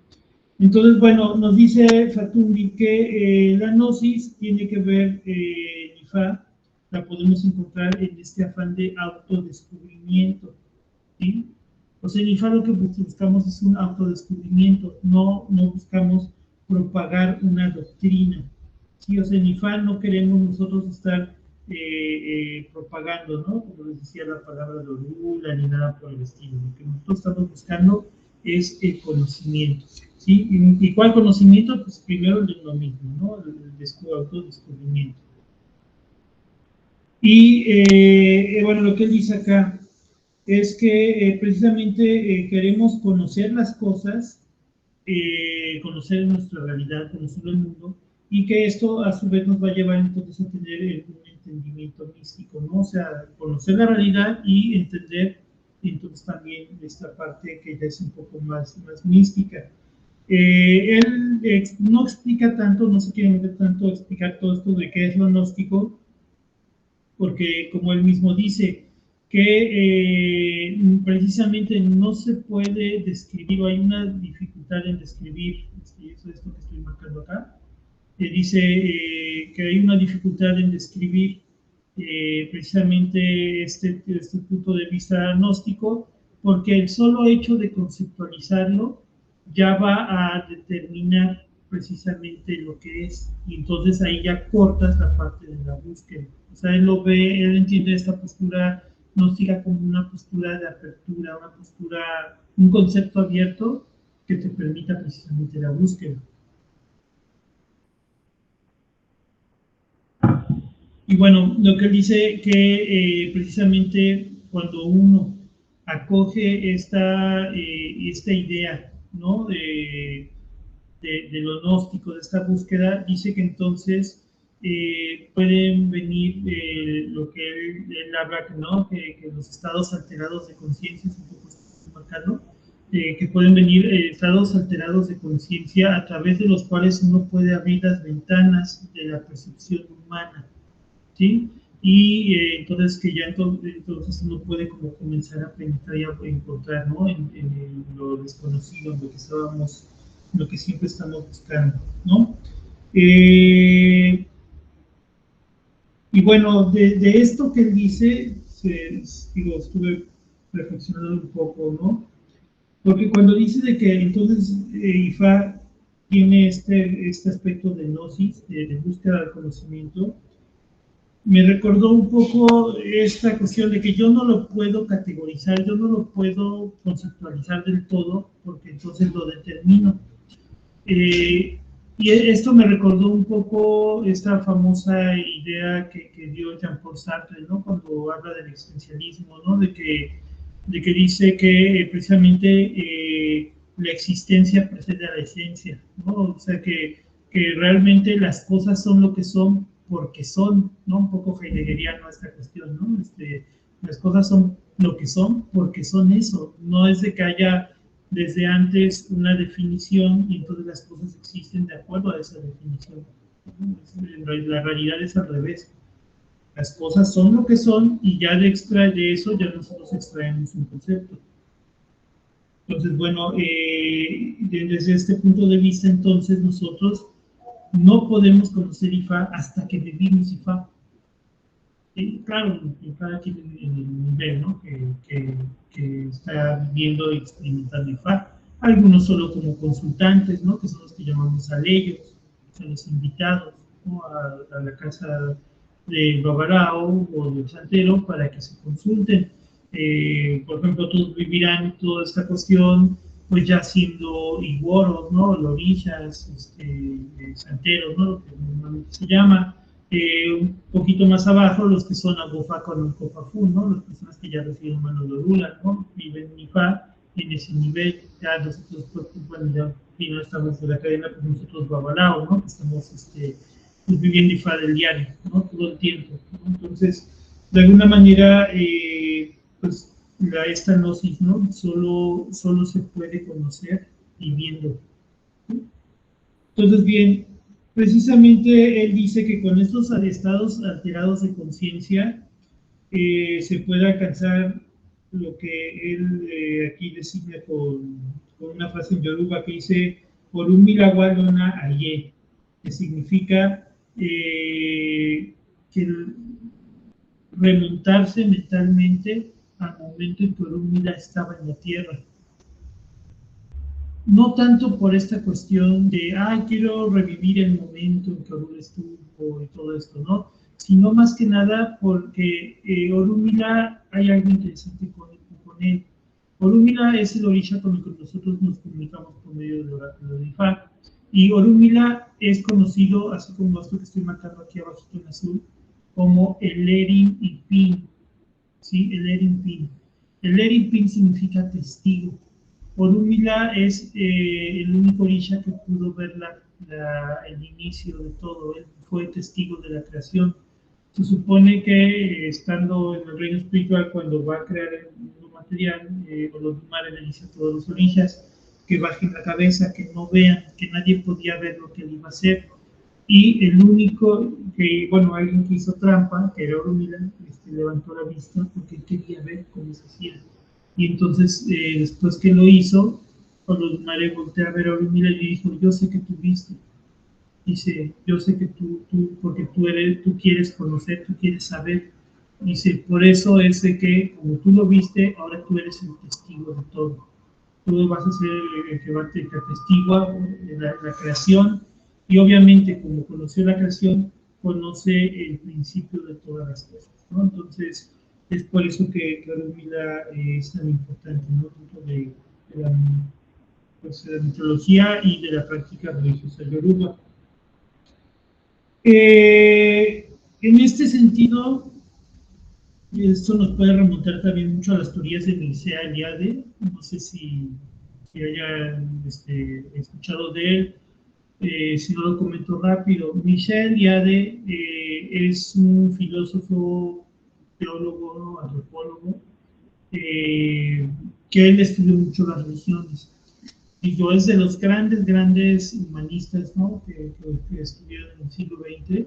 [SPEAKER 1] Entonces, bueno, nos dice Fatumbi que la gnosis tiene que ver, Ifá, la podemos encontrar en este afán de autodescubrimiento, ¿sí? O sea, en Ifá lo que buscamos es un autodescubrimiento, no buscamos propagar una doctrina, ¿sí? O sea, en Ifá no queremos nosotros estar propagando, ¿no? Como les decía la palabra de Orula, ni nada por el estilo. Lo que nosotros estamos buscando es el conocimiento, ¿sí? ¿Y cuál conocimiento? Pues primero lo mismo, ¿no? El autodescubrimiento. Y bueno, lo que él dice acá es que precisamente queremos conocer las cosas, conocer nuestra realidad, conocer el mundo, y que esto a su vez nos va a llevar entonces a tener un entendimiento místico, ¿no? O sea, conocer la realidad y entender entonces también esta parte que ya es un poco más mística. Él no explica tanto, no se quiere meter tanto a explicar todo esto de qué es lo gnóstico, porque como él mismo dice, que precisamente no se puede describir, o hay una dificultad en describir, eso es lo que estoy marcando acá, dice que hay una dificultad en describir precisamente este punto de vista gnóstico, porque el solo hecho de conceptualizarlo ya va a determinar precisamente lo que es, y entonces ahí ya cortas la parte de la búsqueda. O sea, él entiende esta postura gnóstica como una postura de apertura, una postura, un concepto abierto que te permita precisamente la búsqueda. Y bueno, lo que él dice que precisamente cuando uno acoge esta idea, ¿no? De lo gnóstico, de esta búsqueda, dice que entonces pueden venir lo que él habla, ¿no? Que los estados alterados de conciencia, es un poco marcarlo, que pueden venir estados alterados de conciencia a través de los cuales uno puede abrir las ventanas de la percepción humana, ¿sí? Y entonces que ya entonces uno puede como comenzar a penetrar y a encontrar, ¿no? En lo desconocido, en lo que estábamos, en lo que siempre estamos buscando, ¿no? Y bueno, de esto que él dice, digo, estuve reflexionando un poco, ¿no? Porque cuando dice de que entonces Ifá tiene este aspecto de gnosis, de búsqueda del conocimiento, me recordó un poco esta cuestión de que yo no lo puedo categorizar, yo no lo puedo conceptualizar del todo, porque entonces lo determino. Eh, y esto me recordó un poco esta famosa idea que dio Jean-Paul Sartre, ¿no? Cuando habla del existencialismo, ¿no? De que dice que precisamente la existencia precede a la esencia, ¿no? O sea, que que realmente las cosas son lo que son porque son, ¿no? Un poco heideggeriano esta cuestión, ¿no? Las cosas son lo que son porque son eso, no es de que haya desde antes una definición y entonces las cosas existen de acuerdo a esa definición. La realidad es al revés. Las cosas son lo que son y ya de eso ya nosotros extraemos un concepto. Entonces, bueno, desde este punto de vista, entonces nosotros no podemos conocer IFA hasta que vivimos IFA. Claro, cada quien en el nivel, ¿no? que está viviendo y experimentando IFA. Algunos solo como consultantes, ¿no? Que son los que llamamos aleyos, son los invitados, ¿no? a la casa de Babalao o del santero para que se consulten. Por ejemplo, todos vivirán toda esta cuestión, pues ya siendo iguoros, ¿no? Lorillas, santeros, ¿no? Lo que normalmente se llama. Un poquito más abajo, los que son Agofa con el Cofafú, ¿no? Las personas que ya reciben mano de Lula, ¿no? Viven en IFA, en ese nivel, ya nosotros, pues, bueno, ya no estamos de la cadena, pues nosotros Babalao, ¿no? Estamos pues, viviendo IFA del diario, ¿no? Todo el tiempo, ¿no? Entonces, de alguna manera, pues esta gnosis, ¿no? Solo se puede conocer viviendo. ¿Sí? Entonces, bien, precisamente él dice que con estos estados alterados de conciencia se puede alcanzar lo que él aquí designa con una frase en Yoruba que dice por un milagüalona aye, que significa que remontarse mentalmente al momento en que Orunmila estaba en la tierra. No tanto por esta cuestión de, ay, quiero revivir el momento en que Orun estuvo y todo esto, ¿no? Sino más que nada porque Orunmila, hay algo interesante con él. Orunmila es el orisha con el que nosotros nos comunicamos por medio del oráculo de Ifá. Y Orunmila es conocido, así como esto que estoy marcando aquí abajo en azul, como el Erin Ipin, ¿sí? El Erin Pin. El Erin Pin significa testigo. Orunmila es el único orisha que pudo ver el inicio de todo. Él fue testigo de la creación. Se supone que estando en el reino espiritual, cuando va a crear el mundo material, o los lumares le dice a todos los orishas que bajen la cabeza, que no vean, que nadie podía ver lo que él iba a hacer. Y el único que, bueno, alguien que hizo trampa, que era Orunmila, levantó la vista porque quería ver cómo se hacía. Y entonces, después que lo hizo, cuando Mare voltea a ver a Orunmila y dijo, yo sé que tú viste. Dice, yo sé que porque tú quieres conocer, tú quieres saber. Dice, por eso es de que, como tú lo viste, ahora tú eres el testigo de todo. Tú vas a ser el que va a testigua de la creación. Y obviamente, como conoció la creación, conoce el principio de todas las cosas, ¿no? Entonces, es por eso que Orunmila es tan importante, ¿no? Dentro de la, pues, de la mitología y de la práctica religiosa yoruba. En este sentido, esto nos puede remontar también mucho a las teorías de Mircea Eliade. No sé si hayan escuchado de él. Si no lo comento rápido. Mircea Eliade es un filósofo, teólogo, ¿no? Antropólogo, que él estudió mucho las religiones. Y yo es de los grandes humanistas, ¿no? que estudiaron en el siglo XX.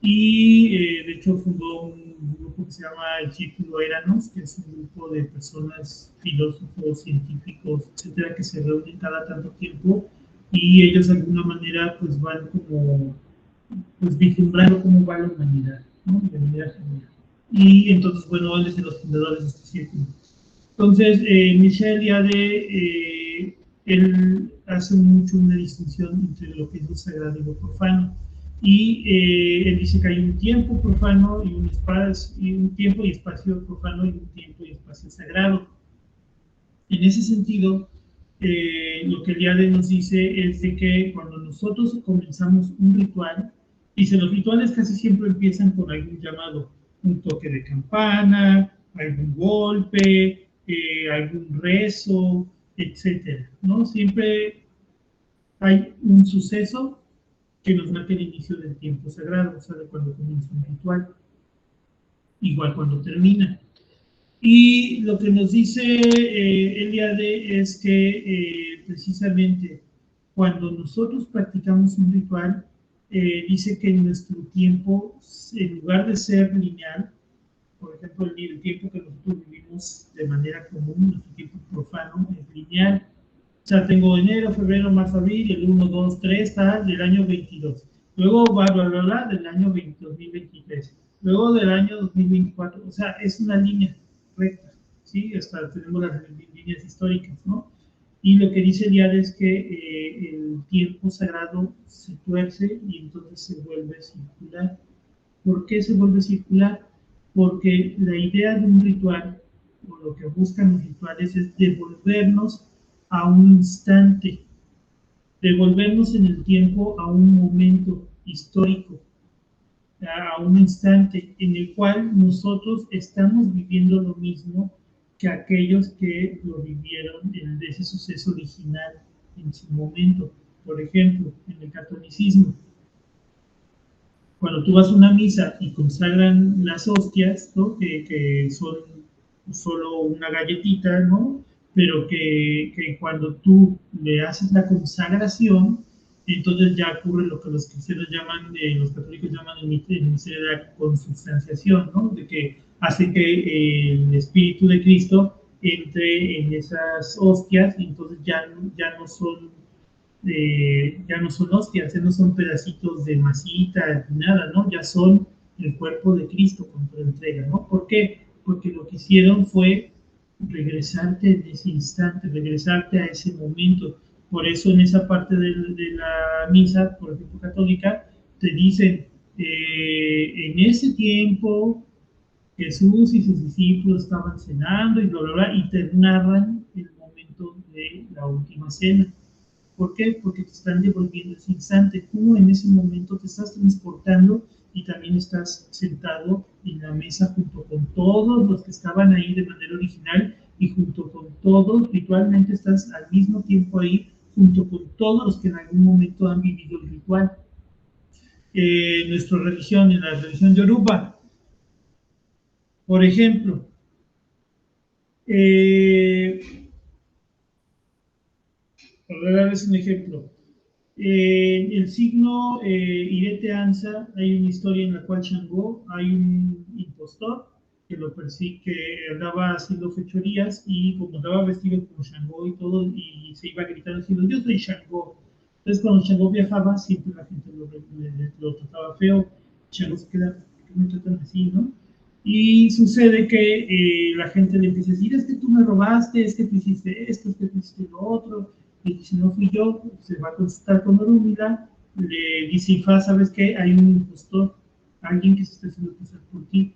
[SPEAKER 1] Y de hecho fundó un grupo que se llama el Círculo Éranos, que es un grupo de personas, filósofos, científicos, etcétera, que se reúnen cada tanto tiempo y ellos de alguna manera pues van como pues vislumbrando cómo va la humanidad, ¿no? De manera general. Y entonces, bueno, él es de los fundadores de este círculo. Entonces, Michel Eliade, él hace mucho una distinción entre lo que es lo sagrado y lo profano. Y él dice que hay un tiempo profano y un espacio, y un tiempo y espacio profano y un tiempo y espacio sagrado. En ese sentido, lo que Eliade nos dice es de que cuando nosotros comenzamos un ritual, dice, los rituales casi siempre empiezan con algún llamado, un toque de campana, algún golpe, algún rezo, etcétera, ¿no? Siempre hay un suceso que nos marca el inicio del tiempo sagrado, o sea, de cuando comienza un ritual, igual cuando termina. Y lo que nos dice Eliade es que precisamente cuando nosotros practicamos un ritual, dice que nuestro tiempo, en lugar de ser lineal, por ejemplo, el tiempo que nosotros vivimos de manera común, nuestro tiempo profano, es lineal. O sea, tengo enero, febrero, marzo, abril, el 1, 2, 3, tal, del año 22. Luego va, bla, bla, bla, del año 2023. Luego del año 2024. O sea, es una línea recta, ¿sí? Hasta tenemos las líneas históricas, ¿no? Y lo que dice Eliade es que el tiempo sagrado se tuerce y entonces se vuelve circular. ¿Por qué se vuelve circular? Porque la idea de un ritual, o lo que buscan los rituales, es devolvernos a un instante, devolvernos en el tiempo a un momento histórico, a un instante en el cual nosotros estamos viviendo lo mismo que aquellos que lo vivieron en ese suceso original en su momento. Por ejemplo, en el catolicismo, cuando tú vas a una misa y consagran las hostias, ¿no? Que son solo una galletita, ¿no? Pero que cuando tú le haces la consagración, entonces ya ocurre lo que los cristianos llaman, los católicos llaman el misterio de la consubstanciación, ¿no? De que hace que el Espíritu de Cristo entre en esas hostias y entonces ya no son hostias, ya no son pedacitos de masita, ni nada, ¿no? Ya son el cuerpo de Cristo cuando lo entrega, ¿no? ¿Por qué? Porque lo que hicieron fue regresarte en ese instante, regresarte a ese momento. Por eso en esa parte de la misa, por ejemplo, católica, te dicen, en ese tiempo Jesús y sus discípulos estaban cenando y bla, bla, bla, y te narran el momento de la última cena. ¿Por qué? Porque te están devolviendo ese instante. Tú en ese momento te estás transportando y también estás sentado en la mesa junto con todos los que estaban ahí de manera original y junto con todos, ritualmente estás al mismo tiempo ahí, junto con todos los que en algún momento han vivido el ritual. Nuestra religión, en la religión yoruba, por ejemplo, para darles un ejemplo, el signo Irete Ansa, hay una historia en la cual Shango, hay un impostor que lo persigue, que andaba haciendo fechorías y como andaba vestido como Shango y todo, y se iba gritando diciendo, yo soy Shango. Entonces cuando Shango viajaba, siempre la gente lo trataba feo. Shango se queda, ¿por qué me tratan así, no? Y sucede que la gente le empieza a decir, es que tú me robaste, es que tú hiciste esto, es que tú hiciste lo otro, y si no fui yo, se va a consultar con Orúmila, le dice, Ifá, ¿sabes qué? Hay un impostor, alguien que se está haciendo pasar por ti.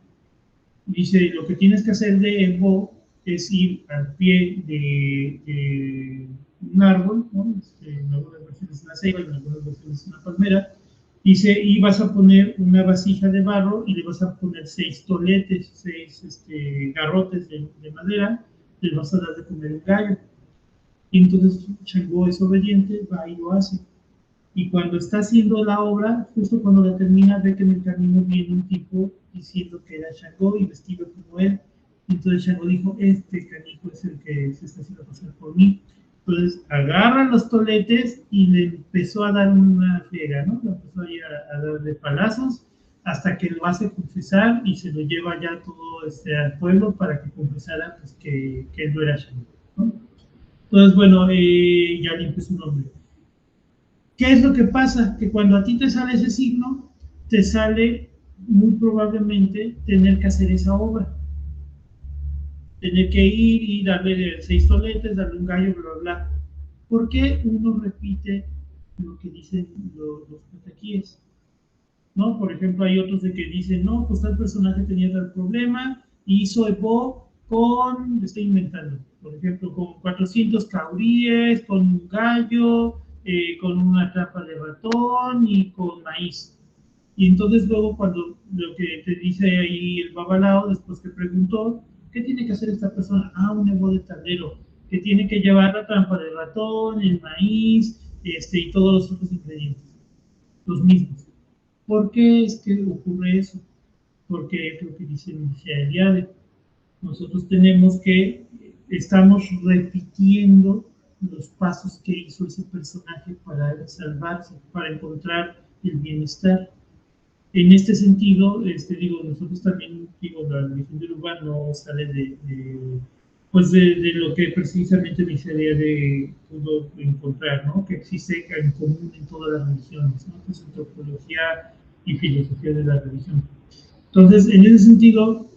[SPEAKER 1] Dice, lo que tienes que hacer de Evo es ir al pie de un árbol, ¿no? En algunas versiones una ceiba, en algunas versiones una palmera. Dice, y vas a poner una vasija de barro y le vas a poner 6 toletes, 6 garrotes de madera, le vas a dar de comer un gallo. Y entonces Shango es obediente, va y lo hace. Y cuando está haciendo la obra, justo cuando la termina, ve que en el camino viene un tipo diciendo que era Shango y vestido como él. Y entonces Shango dijo, este canijo es el que se está haciendo pasar por mí. Entonces agarra los toletes y le empezó a dar una friega, ¿no? Le empezó a dar de palazos hasta que lo hace confesar y se lo lleva ya todo al pueblo para que confesara pues, que él no era Shango, ¿no? Entonces, bueno, ya limpio su nombre. ¿Qué es lo que pasa? Que cuando a ti te sale ese signo, te sale muy probablemente tener que hacer esa obra. Tener que ir y darle 6 toletes, darle un gallo, bla, bla, bla. ¿Por qué uno repite lo que dicen los cataquíes? ¿No? Por ejemplo, hay otros de que dicen, no, pues tal personaje tenía tal problema, hizo Evo con, estoy inventando, por ejemplo, con 400 cauríes, con un gallo, con una trampa de ratón y con maíz. Y entonces luego cuando lo que te dice ahí el babalao, después te preguntó, ¿qué tiene que hacer esta persona? Ah, un Evo de tablero, que tiene que llevar la trampa de ratón, el maíz, y todos los otros ingredientes. los mismos. ¿Por qué es que ocurre eso? Porque es lo que dice Eliade. Nosotros tenemos que, estamos repitiendo los pasos que hizo ese personaje para salvarse, para encontrar el bienestar. En este sentido, digo, nosotros también, digo, la religión de Yoruba no sale pues de lo que precisamente Eliade pudo encontrar, ¿no? Que existe en común en todas las religiones, ¿no? Que es antropología y filosofía de la religión. Entonces, en ese sentido,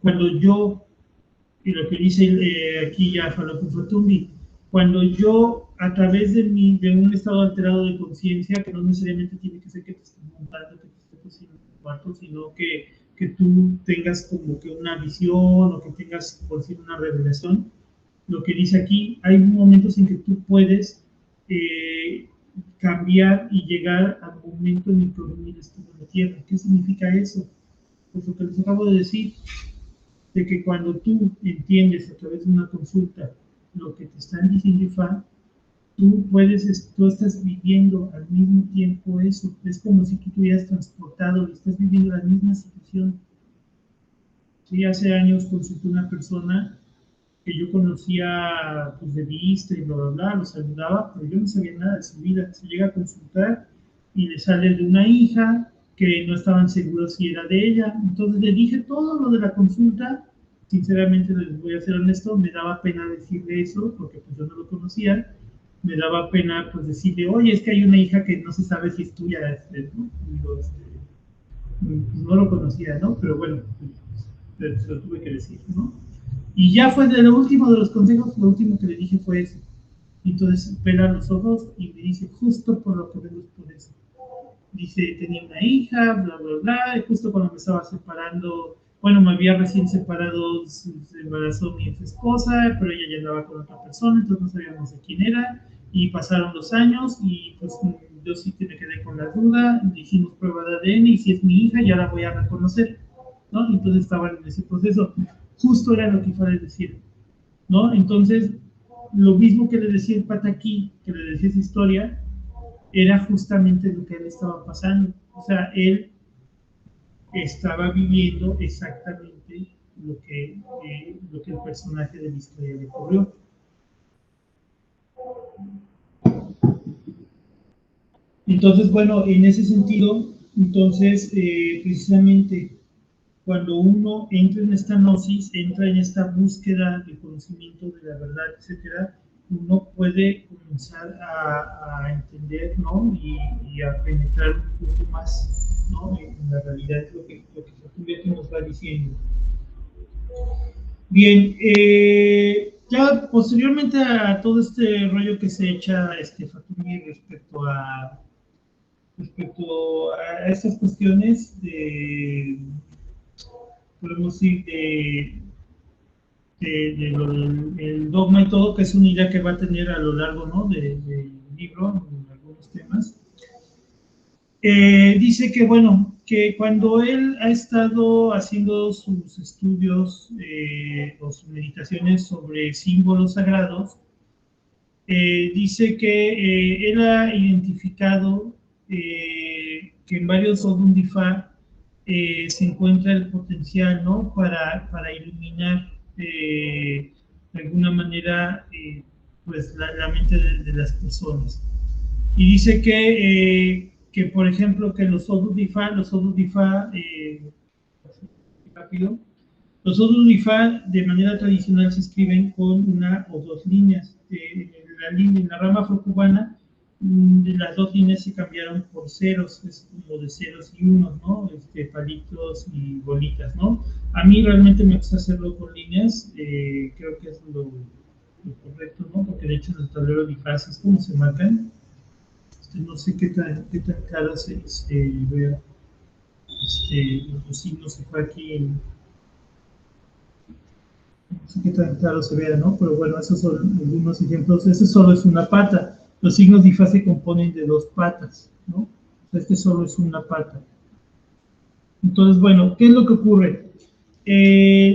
[SPEAKER 1] cuando yo, y lo que dice aquí ya Falcón Fortuny, cuando yo, a través de un estado alterado de conciencia, que no necesariamente tiene que ser que te estés montando, que te estés cocinando en el cuarto, sino que tú tengas como que una visión o que tengas, por decir, una revelación, lo que dice aquí, hay momentos en que tú puedes cambiar y llegar al momento en el que domines toda la tierra. ¿Qué significa eso? Pues lo que les acabo de decir, de que cuando tú entiendes a través de una consulta lo que te están diciendo IFA, tú estás viviendo al mismo tiempo eso. Es como si tú hubieras transportado, estás viviendo la misma situación. Sí, hace años consulté a una persona que yo conocía pues, de vista y bla, bla, bla, lo saludaba, pero yo no sabía nada de su vida. Se llega a consultar y le sale de una hija que no estaban seguros si era de ella. Entonces le dije todo lo de la consulta. Sinceramente, les voy a ser honesto, me daba pena decirle eso, porque pues yo no lo conocía. Me daba pena pues decirle, oye, es que hay una hija que no se sabe si es tuya, ¿no? Digo, no lo conocía, ¿no? Pero bueno, pues, se lo tuve que decir, ¿no? Y ya fue de lo último de los consejos, lo último que le dije fue eso. Entonces pela los ojos y me dice, justo por lo que vengo por eso. Dice, tenía una hija, bla, bla, bla, y justo cuando me estaba separando, bueno, me había recién separado, se embarazó mi ex esposa, pero ella ya andaba con otra persona, entonces no sabíamos de quién era, y pasaron los años, y pues yo sí que me quedé con la duda, hicimos prueba de ADN, y si es mi hija, ya la voy a reconocer, ¿no? Entonces estaban en ese proceso. Justo era lo que iba a decir, ¿no? Entonces, lo mismo que le decía el pata aquí, que le decía esa historia, era justamente lo que él estaba pasando. O sea, él estaba viviendo exactamente lo que el personaje de la historia le ocurrió. Entonces, bueno, en ese sentido, entonces, precisamente cuando uno entra en esta gnosis, entra en esta búsqueda de conocimiento de la verdad, etcétera, uno puede comenzar a entender, ¿no? Y a penetrar un poco más, ¿no? En la realidad es lo que Facundo nos va diciendo. Bien, ya posteriormente a todo este rollo que se echa Fatumi respecto a estas cuestiones de, podemos decir, el dogma y todo, que es una idea que va a tener a lo largo, ¿no? del libro, en algunos temas. Dice que, bueno, que cuando él ha estado haciendo sus estudios o sus meditaciones sobre símbolos sagrados, dice que él ha identificado que en varios Odun Difa se encuentra el potencial, ¿no? Para iluminar de alguna manera pues la mente de las personas. Y dice que por ejemplo, que los Odun Difa, rápido, los Odun Difa de manera tradicional se escriben con una o dos líneas. En la rama afrocubana, las dos líneas se cambiaron por ceros, es como de ceros y unos, ¿no? Palitos y bolitas, ¿no? A mí realmente me gusta hacerlo con líneas, creo que es lo correcto, ¿no? Porque de hecho en el tablero de Difas es como se marcan. No sé qué tan claro se vea. Los signos se fue aquí en, no sé qué tan claro se vea, ¿no? Pero bueno, esos son algunos ejemplos. Este solo es una pata. Los signos de IFA se componen de dos patas, ¿no? Este solo es una pata. Entonces, bueno, ¿qué es lo que ocurre?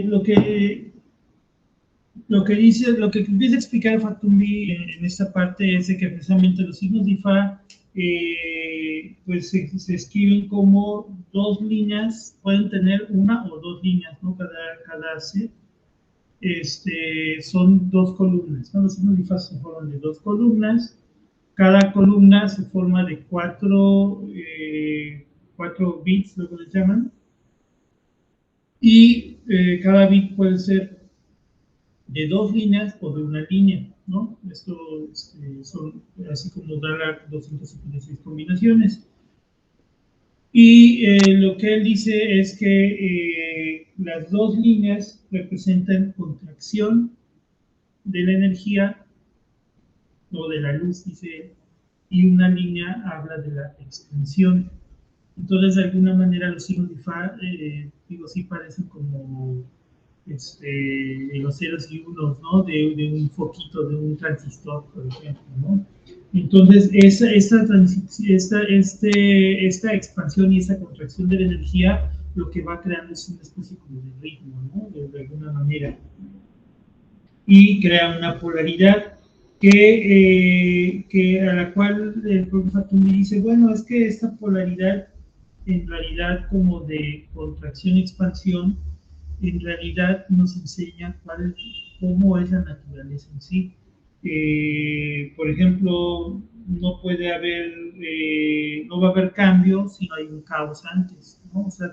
[SPEAKER 1] Lo que Lo que dice, lo que empieza a explicar Fatumbi en esta parte es de que precisamente los signos de Ifá pues se escriben como dos líneas, pueden tener una o dos líneas, ¿no? Cada set son dos columnas, ¿no? Los signos de Ifá se forman de dos columnas, cada columna se forma de cuatro bits, lo que les llaman, y cada bit puede ser de dos líneas o de una línea, ¿no? Esto son así como da las 256 combinaciones. Y lo que él dice es que las dos líneas representan contracción de la energía o de la luz, dice, y una línea habla de la expansión. Entonces, de alguna manera, los signos de Ifá, digo, sí parecen como los ceros y unos, ¿no? De un foquito, de un transistor, por ejemplo, ¿no? Entonces, esta expansión y esta contracción de la energía, lo que va creando es una especie como de ritmo, ¿no? De alguna manera. Y crea una polaridad que a la cual el profesor Fatumi dice, bueno, es que esta polaridad, en realidad, como de contracción-expansión, en realidad nos enseña cómo es la naturaleza en sí. Por ejemplo, no va a haber cambio si no hay un caos antes, ¿no? O sea,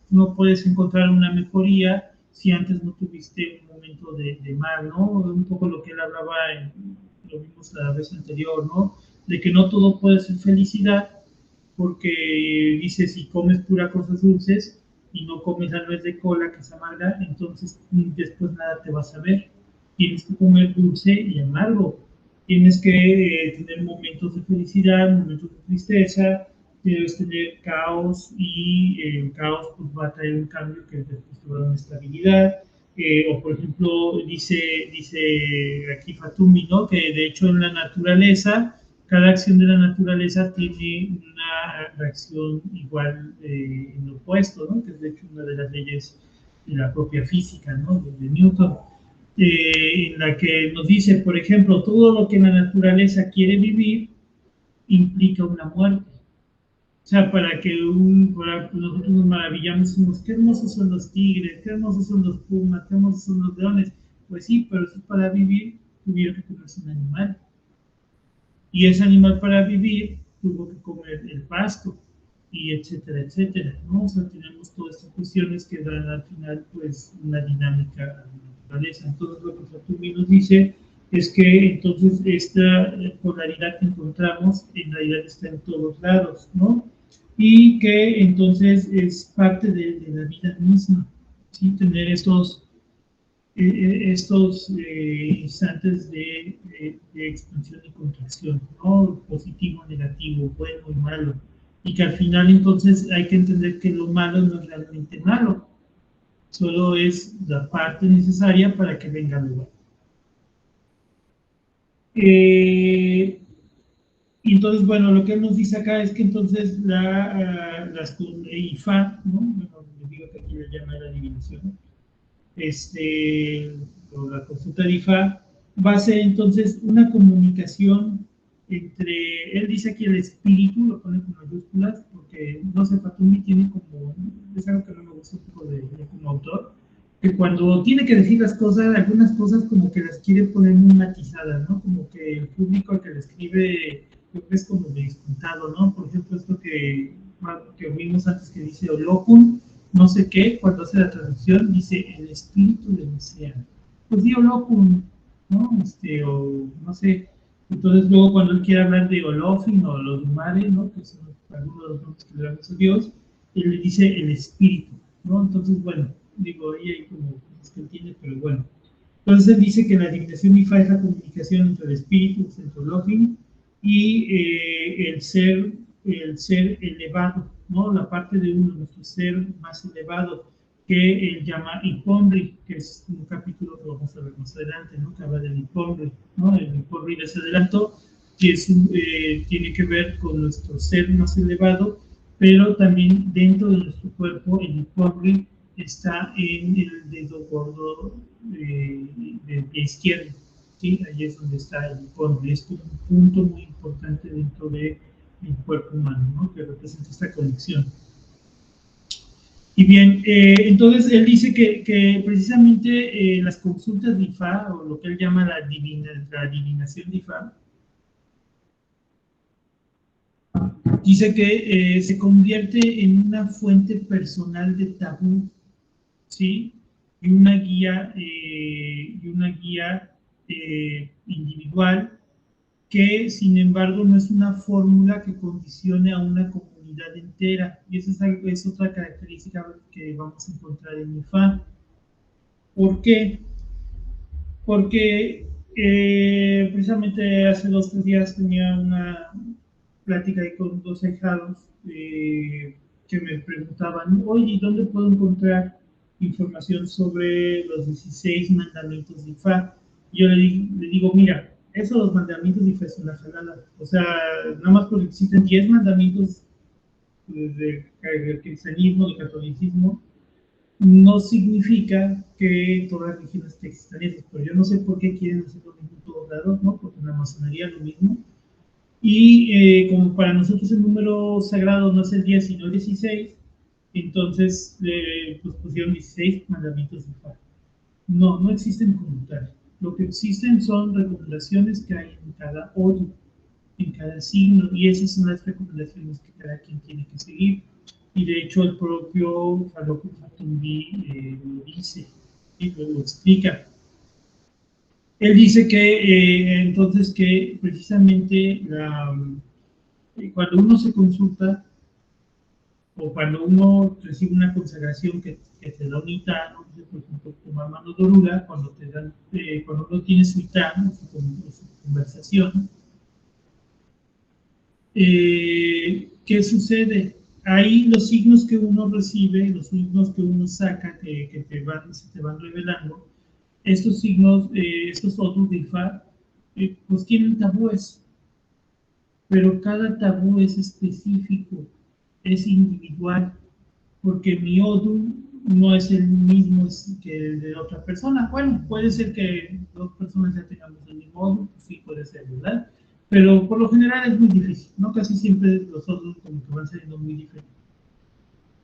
[SPEAKER 1] no puedes encontrar una mejoría si antes no tuviste un momento de mal, ¿no? Un poco lo que él hablaba, lo vimos la vez anterior, ¿no? De que no todo puede ser felicidad, porque dice, si comes pura cosas dulces y no comes la nuez de cola que es amarga, entonces después nada te vas a ver. Tienes que comer dulce y amargo. Tienes que tener momentos de felicidad, momentos de tristeza, debes tener caos y el caos pues, va a traer un cambio que después te va a dar una estabilidad. O por ejemplo, dice aquí Fatumi, ¿no? Que de hecho en la naturaleza cada acción de la naturaleza tiene una reacción igual en lo opuesto, ¿no? Que es de hecho una de las leyes de la propia física, ¿no? De Newton, en la que nos dice, por ejemplo, todo lo que la naturaleza quiere vivir implica una muerte. O sea, nosotros nos maravillamos, decimos, qué hermosos son los tigres, qué hermosos son los pumas, qué hermosos son los leones. Pues sí, pero si para vivir tuvieron que comerse un animal. Y ese animal para vivir tuvo que comer el pasto, y etcétera, etcétera, ¿no? O sea, tenemos todas estas cuestiones que dan al final, pues, una dinámica a la naturaleza. Entonces, lo que Fatumi nos dice es que entonces esta polaridad que encontramos en realidad está en todos lados, ¿no? Y que entonces es parte de la vida misma, ¿sí? Tener estos instantes de expansión y contracción, ¿no? Positivo, negativo, bueno y malo. Y que al final entonces hay que entender que lo malo no es realmente malo, solo es la parte necesaria para que venga lo bueno. Y entonces, bueno, lo que él nos dice acá es que entonces las IFA, ¿no? Bueno, les digo que aquí le llama la adivinación, o la consulta de IFA, va a ser entonces una comunicación entre, él dice aquí el espíritu, lo pone con mayúsculas, porque no sé, Fatumi tiene como, es algo que no me gusta un poco de como autor, que cuando tiene que decir las cosas, algunas cosas como que las quiere poner muy matizadas, ¿no? Como que el público al que le escribe, creo que es como de dispuntado, ¿no? Por ejemplo, esto que vimos antes que dice Olokun, no sé qué, cuando hace la traducción, dice el espíritu del océano. Pues di Olokun, ¿no? O no sé. Entonces, luego, cuando él quiere hablar de Olofin o los Lumare, ¿no? Que son algunos de los nombres que le damos a Dios, él le dice el espíritu, ¿no? Entonces, bueno, digo, ahí hay como cosas que entiende, pero bueno. Entonces, él dice que la adivinación IFA es la comunicación entre el espíritu, el Olofin, y el ser elevado, ¿no? La parte de uno, nuestro ser más elevado, que él llama Iponri, que es un capítulo que vamos a ver más adelante, ¿no? Que habla del Iponri, ¿no? El Iponri les adelanto, que tiene que ver con nuestro ser más elevado, pero también dentro de nuestro cuerpo, el Iponri está en el dedo gordo del pie izquierdo, ¿sí? Ahí es donde está el cóndyle. Es un punto muy importante dentro del cuerpo humano, ¿no? Que representa esta conexión. Y bien, entonces él dice que precisamente las consultas de IFA, o lo que él llama la adivinación de IFA, dice que se convierte en una fuente personal de tabú, ¿sí? Y una guía individual que, sin embargo, no es una fórmula que condicione a una comunidad entera. Y esa es otra característica que vamos a encontrar en IFA. ¿Por qué? Porque precisamente hace 2 o 3 días tenía una plática ahí con 2 ahijados que me preguntaban, oye, ¿dónde puedo encontrar información sobre los 16 mandamientos de IFA? Yo le digo, mira, esos los mandamientos de IFA es una jalada. O sea, nada más porque existen 10 mandamientos del cristianismo, del catolicismo, no significa que todas las religiones existan esas, pero yo no sé por qué quieren hacer lo mismo en todos lados, ¿no? Porque en la masonería lo mismo. Y como para nosotros el número sagrado no es el 10, sino el 16, entonces pues pusieron 16 mandamientos de IFA. No, no existen como tal. Lo que existen son recomendaciones que hay en cada odu, en cada signo, y esas son las recomendaciones que cada quien tiene que seguir. Y de hecho el propio Falun Gong lo dice y lo explica. Él dice que entonces que precisamente cuando uno se consulta o cuando uno recibe una consagración que te da un itá, ¿no? Por ejemplo, tu mamá no dorura, cuando uno tiene su itá, ¿no? su conversación, ¿qué sucede? Ahí los signos que uno recibe, los signos que uno saca, que se te van revelando, estos signos, estos otros de IFA, pues tienen tabúes, pero cada tabú es específico, es individual, porque mi Odu no es el mismo que el de otra persona. Bueno, puede ser que 2 personas ya tengamos el mismo Odu, pues sí puede ser, ¿verdad? Pero por lo general es muy difícil, ¿no? Casi siempre los Odus como que van saliendo muy diferentes.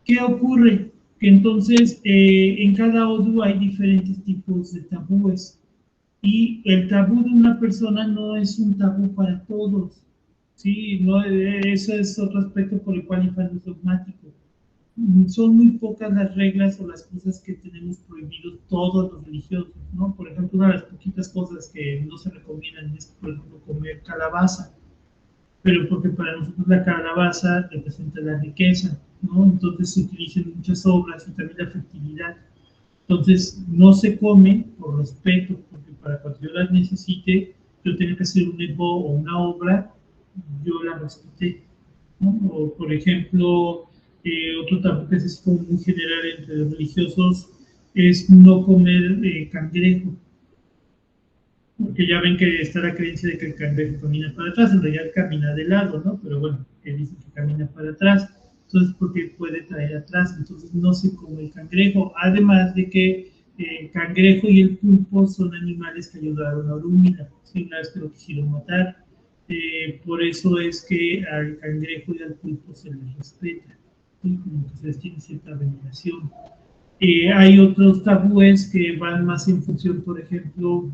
[SPEAKER 1] ¿Qué ocurre? Que entonces en cada Odu hay diferentes tipos de tabúes. Y el tabú de una persona no es un tabú para todos. Sí, no, ese es otro aspecto por el cual IFA no es dogmático. Son muy pocas las reglas o las cosas que tenemos prohibidos todos los religiosos, ¿no? Por ejemplo, una de las poquitas cosas que no se recomiendan es, por ejemplo, comer calabaza, pero porque para nosotros la calabaza representa la riqueza, ¿no? Entonces se utilizan muchas obras y también la fertilidad. Entonces, no se come por respeto, porque para cuando yo las necesite, yo tengo que hacer un evo o una obra, yo la respeté, ¿no? O, por ejemplo, otro tabú que es como muy general entre los religiosos es no comer cangrejo, porque ya ven que está la creencia de que el cangrejo camina para atrás, en realidad camina de lado, ¿no? Pero bueno, que dicen que camina para atrás, entonces porque puede traer atrás, entonces no se come el cangrejo, además de que el cangrejo y el pulpo son animales que ayudaron a Orúmila, ¿sí? Una vez que lo quisieron matar, por eso es que al cangrejo y al pulpo se les respeta, ¿sí? Como que se les tiene cierta veneración. Hay otros tabúes que van más en función, por ejemplo,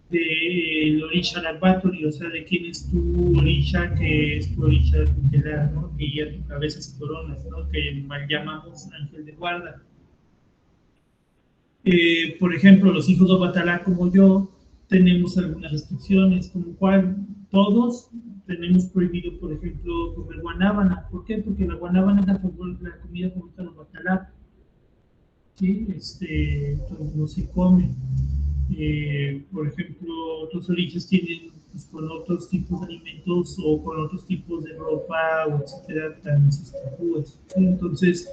[SPEAKER 1] del orisha Nagbaturi, o sea, de quién es tu orisha, que es tu orisha tutelar, ¿no? Que guía tu cabeza y coronas, ¿no? Que llamamos ángel de guarda. Por ejemplo, los hijos de Obatalá como yo tenemos algunas restricciones, como cual todos tenemos prohibido, por ejemplo, comer guanábana. ¿Por qué? Porque la guanábana es la comida favorita de los Obatalá. ¿Sí? Entonces no se come. Por ejemplo, otros orígenes tienen pues, con otros tipos de alimentos o con otros tipos de ropa, o etcétera, también sus tabúes. ¿Sí? Entonces,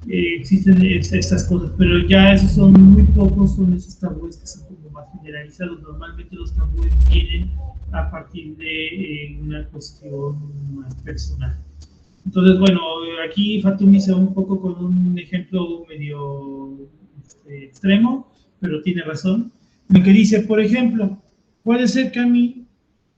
[SPEAKER 1] existen estas cosas, pero ya esos son muy pocos, son esos tabúes que son como más generalizados. Normalmente los tabúes vienen a partir de una cuestión más personal. Entonces, bueno, aquí Fatumi se va un poco con un ejemplo medio extremo, pero tiene razón. Lo que dice, por ejemplo, puede ser que a mí,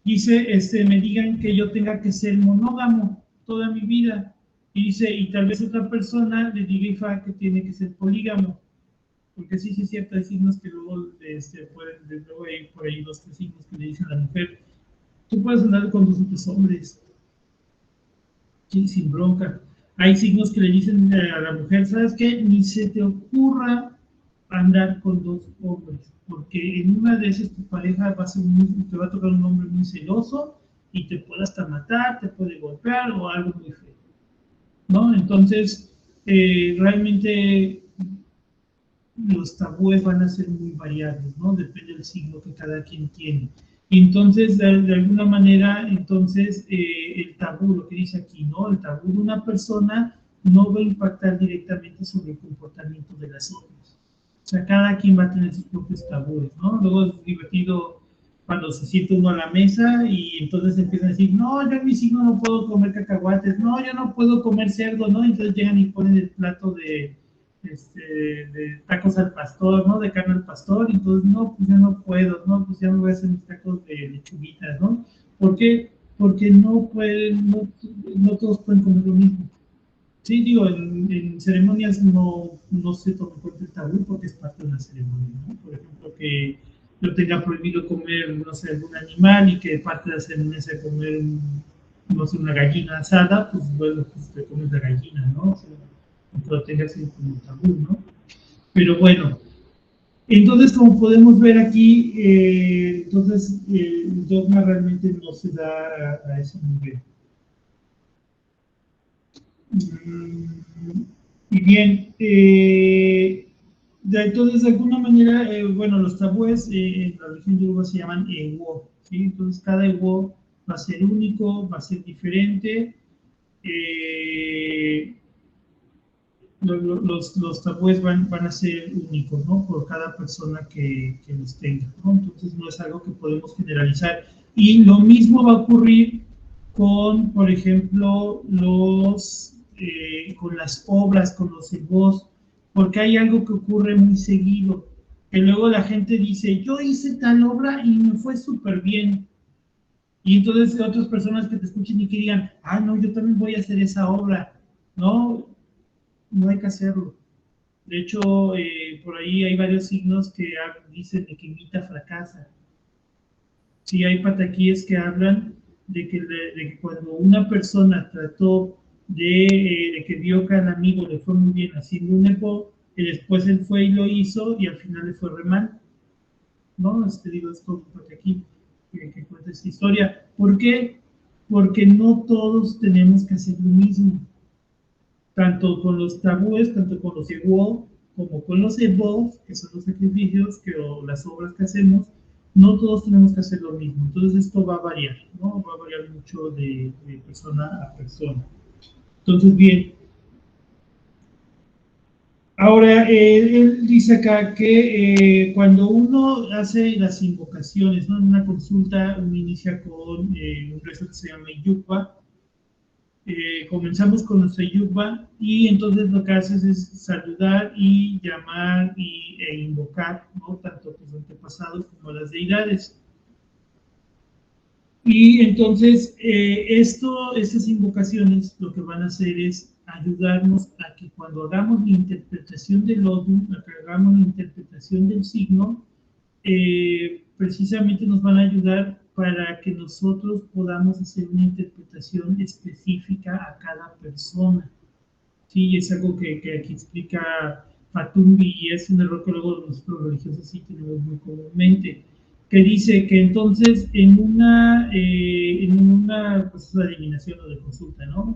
[SPEAKER 1] dice, me digan que yo tenga que ser monógamo toda mi vida. Y dice, y tal vez otra persona le diga Ifa que tiene que ser polígamo. Porque sí, sí es cierto, hay signos que luego pueden, luego hay por ahí dos, tres signos que le dicen a la mujer, tú puedes andar con dos o tres hombres, sí, sin bronca. Hay signos que le dicen a la mujer, ¿sabes qué? Ni se te ocurra andar con dos hombres, porque en una de esas tu pareja va a ser te va a tocar un hombre muy celoso y te puede hasta matar, te puede golpear o algo muy feo, ¿no? Entonces, realmente los tabúes van a ser muy variables, ¿no? Depende del signo que cada quien tiene. Y entonces, de alguna manera, entonces, el tabú, lo que dice aquí, ¿no? El tabú de una persona no va a impactar directamente sobre el comportamiento de las otras. O sea, cada quien va a tener sus propios tabúes, ¿no? Luego es divertido cuando se siente uno a la mesa y entonces empiezan a decir, no, yo en mi signo no puedo comer cacahuates, no, yo no puedo comer cerdo, ¿no? Entonces llegan y ponen el plato de tacos al pastor, ¿no? De carne al pastor, y entonces, no, pues ya no puedo, ¿no? Pues ya me voy a hacer mis tacos de lechuguitas, ¿no? ¿Por qué? Porque no pueden, no todos pueden comer lo mismo. Sí, digo, en ceremonias no se toma en cuenta el tabú porque es parte de una ceremonia, ¿no? Por ejemplo, que yo tenga prohibido comer, no sé, algún animal y que parte de la ceremonia sea comer, no sé, una gallina asada, pues bueno, pues te comes la gallina, ¿no? O sea, aunque lo tengas como un tabú, ¿no? Pero bueno, entonces como podemos ver aquí, entonces el dogma realmente no se da a ese nivel. Y bien, entonces de alguna manera, bueno, los tabúes en la religión yoruba se llaman ewo, ¿sí? Entonces cada ewo va a ser único, va a ser diferente. eh, los tabúes van a ser únicos, ¿no? Por cada persona que los tenga, ¿no? Entonces no es algo que podemos generalizar. Y lo mismo va a ocurrir con, por ejemplo, con las obras, con los egos, porque hay algo que ocurre muy seguido, que luego la gente dice, yo hice tal obra y me fue súper bien. Y entonces otras personas que te escuchen y que digan, ah, no, yo también voy a hacer esa obra, ¿no? No hay que hacerlo. De hecho, por ahí hay varios signos que dicen de que imita fracasa. Sí, hay pataquíes que hablan de que cuando una persona trató de que vio que al amigo le fue muy bien haciendo un epo, y después él fue y lo hizo y al final le fue re mal, ¿no? Digo, es todo un pataquí que cuenta esta historia. ¿Por qué? Porque no todos tenemos que hacer lo mismo. Tanto con los tabúes, tanto con los ego, como con los ebos, que son los sacrificios o las obras que hacemos, no todos tenemos que hacer lo mismo. Entonces esto va a variar, ¿no? Va a variar mucho de persona a persona. Entonces, bien. Ahora, él dice acá que cuando uno hace las invocaciones, ¿no? En una consulta, uno inicia con un rezo que se llama Yupa, comenzamos con nuestra yuba y entonces lo que haces es saludar y llamar e invocar, ¿no? Tanto a tus antepasados como a las deidades. Y entonces estas invocaciones lo que van a hacer es ayudarnos a que cuando hagamos la interpretación del odum, a que hagamos la interpretación del signo, precisamente nos van a ayudar para que nosotros podamos hacer una interpretación específica a cada persona. Sí, es algo que aquí explica Fatumbi y es un error que luego nosotros religiosos sí tenemos muy comúnmente, que dice que entonces en una pues, adivinación o de consulta, ¿no?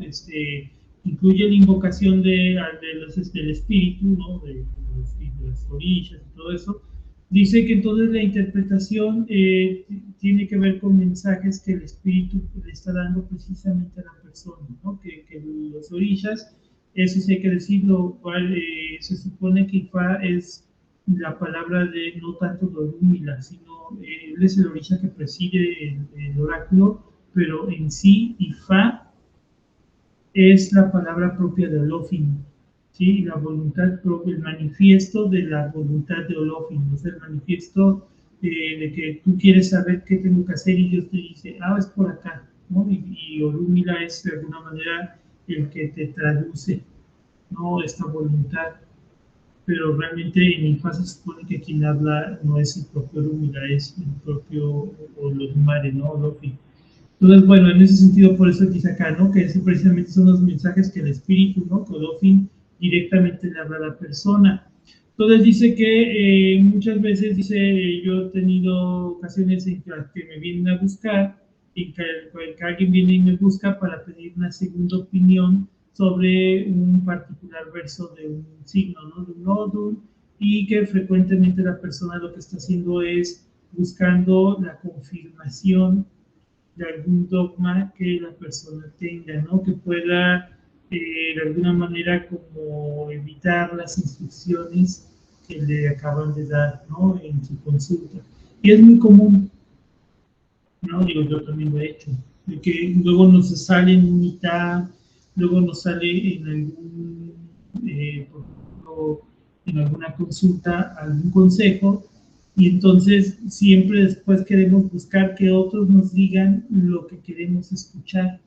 [SPEAKER 1] Incluye la invocación del espíritu, ¿no? De las orillas y todo eso. Dice que entonces la interpretación tiene que ver con mensajes que el espíritu le está dando precisamente a la persona, ¿no? Que las orillas, eso sí hay que decirlo, se supone que Ifa es la palabra de no tanto Dorúmila, sino él es el orilla que preside el oráculo, pero en sí Ifa es la palabra propia de Olofin, ¿sí? La voluntad propia, el manifiesto de la voluntad de Olofin, o sea, el manifiesto de que tú quieres saber qué tengo que hacer y Dios te dice, es por acá, ¿no? Y Orúmila es de alguna manera el que te traduce, ¿no? Esta voluntad, pero realmente en Infa se supone que quien habla no es el propio Orúmila, es el propio Olodumare, ¿no? Olofin. Entonces, bueno, en ese sentido, por eso dice acá, ¿no? Que ese precisamente son los mensajes que el espíritu, ¿no? Codofin directamente le habla a la persona. Entonces dice que muchas veces, dice, yo he tenido ocasiones en que me vienen a buscar y que alguien viene y me busca para pedir una segunda opinión sobre un particular verso de un signo, ¿no? De un nódulo, y que frecuentemente la persona lo que está haciendo es buscando la confirmación de algún dogma que la persona tenga, ¿no? Que pueda de alguna manera como evitar las instrucciones que le acaban de dar, ¿no? En su consulta. Y es muy común, ¿no? Digo, yo también lo he hecho, de que luego nos sale en mitad, luego nos sale en algún, por ejemplo, en alguna consulta, algún consejo, y entonces siempre después queremos buscar que otros nos digan lo que queremos escuchar.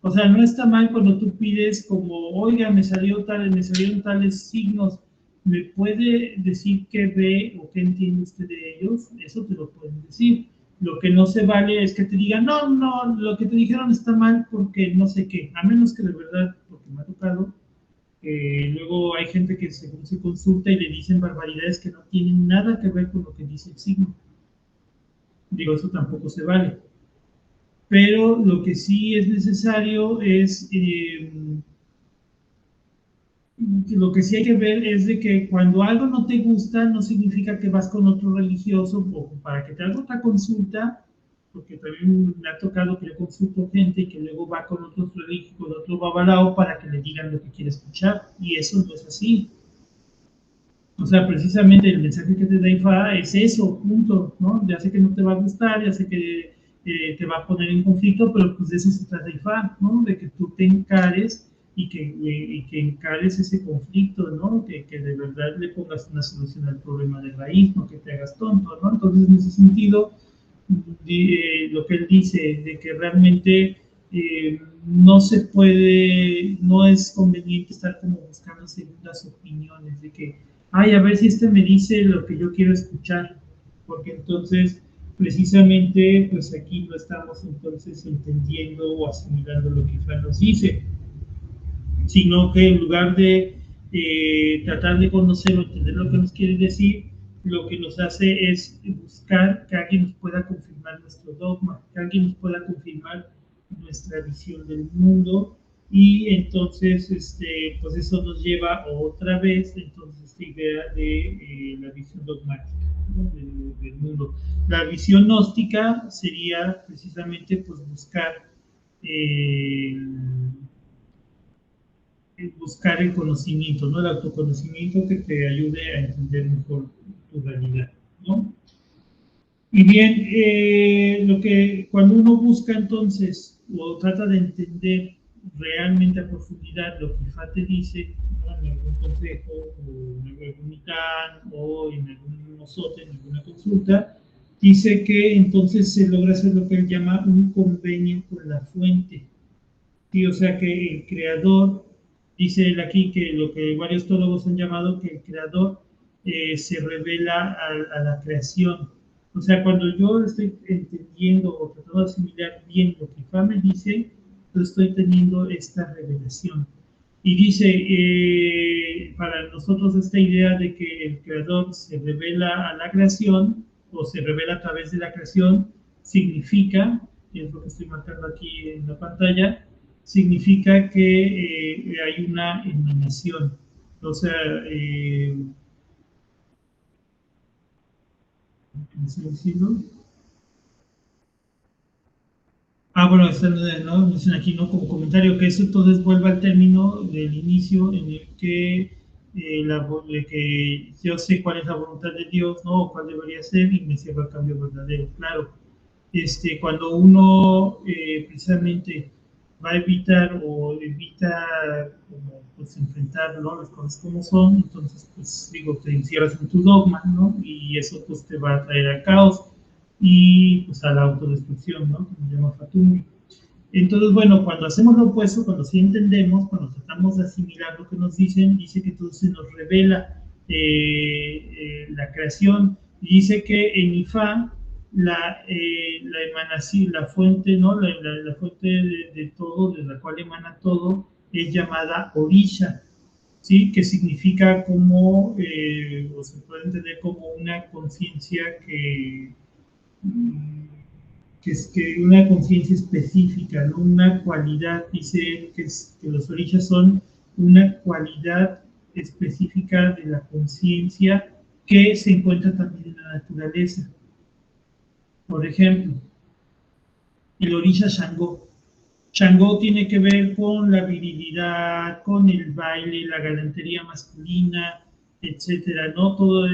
[SPEAKER 1] O sea, no está mal cuando tú pides como, oiga, me salieron tales signos, ¿me puede decir qué ve o qué entiende usted de ellos? Eso te lo pueden decir. Lo que no se vale es que te digan, no, no, lo que te dijeron está mal porque no sé qué, a menos que de verdad, porque me ha tocado, luego hay gente que se consulta y le dicen barbaridades que no tienen nada que ver con lo que dice el signo. Digo, eso tampoco se vale. Pero lo que sí es necesario es lo que sí hay que ver es de que cuando algo no te gusta, no significa que vas con otro religioso o para que te haga otra consulta, porque también me ha tocado que yo consulto gente y que luego va con otro religioso, con otro babalao para que le digan lo que quiere escuchar, y eso no es así. O sea, precisamente el mensaje que te da IFA es eso, punto, ¿no? Ya sé que no te va a gustar, ya sé que te va a poner en conflicto, pero pues de eso se trata IFA, ¿no? De que tú te encares y que encares ese conflicto, ¿no? Que de verdad le pongas una solución al problema de raíz, no que te hagas tonto, ¿no? Entonces, en ese sentido, lo que él dice, de que realmente no se puede, no es conveniente estar como buscando segundas opiniones, de que, ay, a ver si este me dice lo que yo quiero escuchar, porque entonces precisamente pues aquí no estamos entonces entendiendo o asimilando lo que Fran nos dice, sino que en lugar de tratar de conocer o entender lo que nos quiere decir, lo que nos hace es buscar que alguien nos pueda confirmar nuestro dogma, que alguien nos pueda confirmar nuestra visión del mundo, y entonces pues eso nos lleva otra vez entonces esta idea de la visión dogmática, ¿no? del mundo. La visión gnóstica sería precisamente pues eh, buscar el conocimiento, ¿no? El autoconocimiento que te ayude a entender mejor tu realidad, ¿no? Y bien, lo que cuando uno busca entonces o trata de entender realmente a profundidad lo que Fate dice, ¿no? En algún consejo o en algún ITAN o en algún nosotros, en alguna consulta, dice que entonces se logra hacer lo que él llama un convenio con la fuente. Sí, o sea que el creador, dice él aquí que lo que varios teólogos han llamado que el creador se revela a la creación. O sea, cuando yo estoy entendiendo o tratando de asimilar bien lo que Fame dice, yo estoy teniendo esta revelación. Y dice, para nosotros esta idea de que el creador se revela a la creación o se revela a través de la creación, significa, que es lo que estoy marcando aquí en la pantalla, significa que hay una emanación. O sea, ¿cómo se dice? Bueno, ¿no? Dicen aquí, ¿no? Como comentario, que eso entonces vuelve al término del inicio en el que, de que yo sé cuál es la voluntad de Dios, ¿no? O cuál debería ser y me cierra el cambio verdadero. Claro, cuando uno precisamente va a evitar o evita como, pues, enfrentar, ¿no?, las cosas como son. Entonces, pues digo, te encierras en tu dogma, ¿no? Y eso pues te va a traer al caos y pues a la autodestrucción, ¿no?, como llama Fatumi. Entonces, bueno, cuando hacemos lo opuesto, cuando sí entendemos, cuando tratamos de asimilar lo que nos dicen, dice que entonces se nos revela la creación. Y dice que en Ifá, la emanación, la fuente, ¿no?, la fuente de todo, de la cual emana todo, es llamada Orisha, ¿sí?, que significa como, o se puede entender como una conciencia que es que una conciencia específica, ¿no?, una cualidad. Dice que los orishas son una cualidad específica de la conciencia que se encuentra también en la naturaleza. Por ejemplo, el orisha Shango. Shango tiene que ver con la virilidad, con el baile, la galantería masculina, etcétera, ¿no? Todo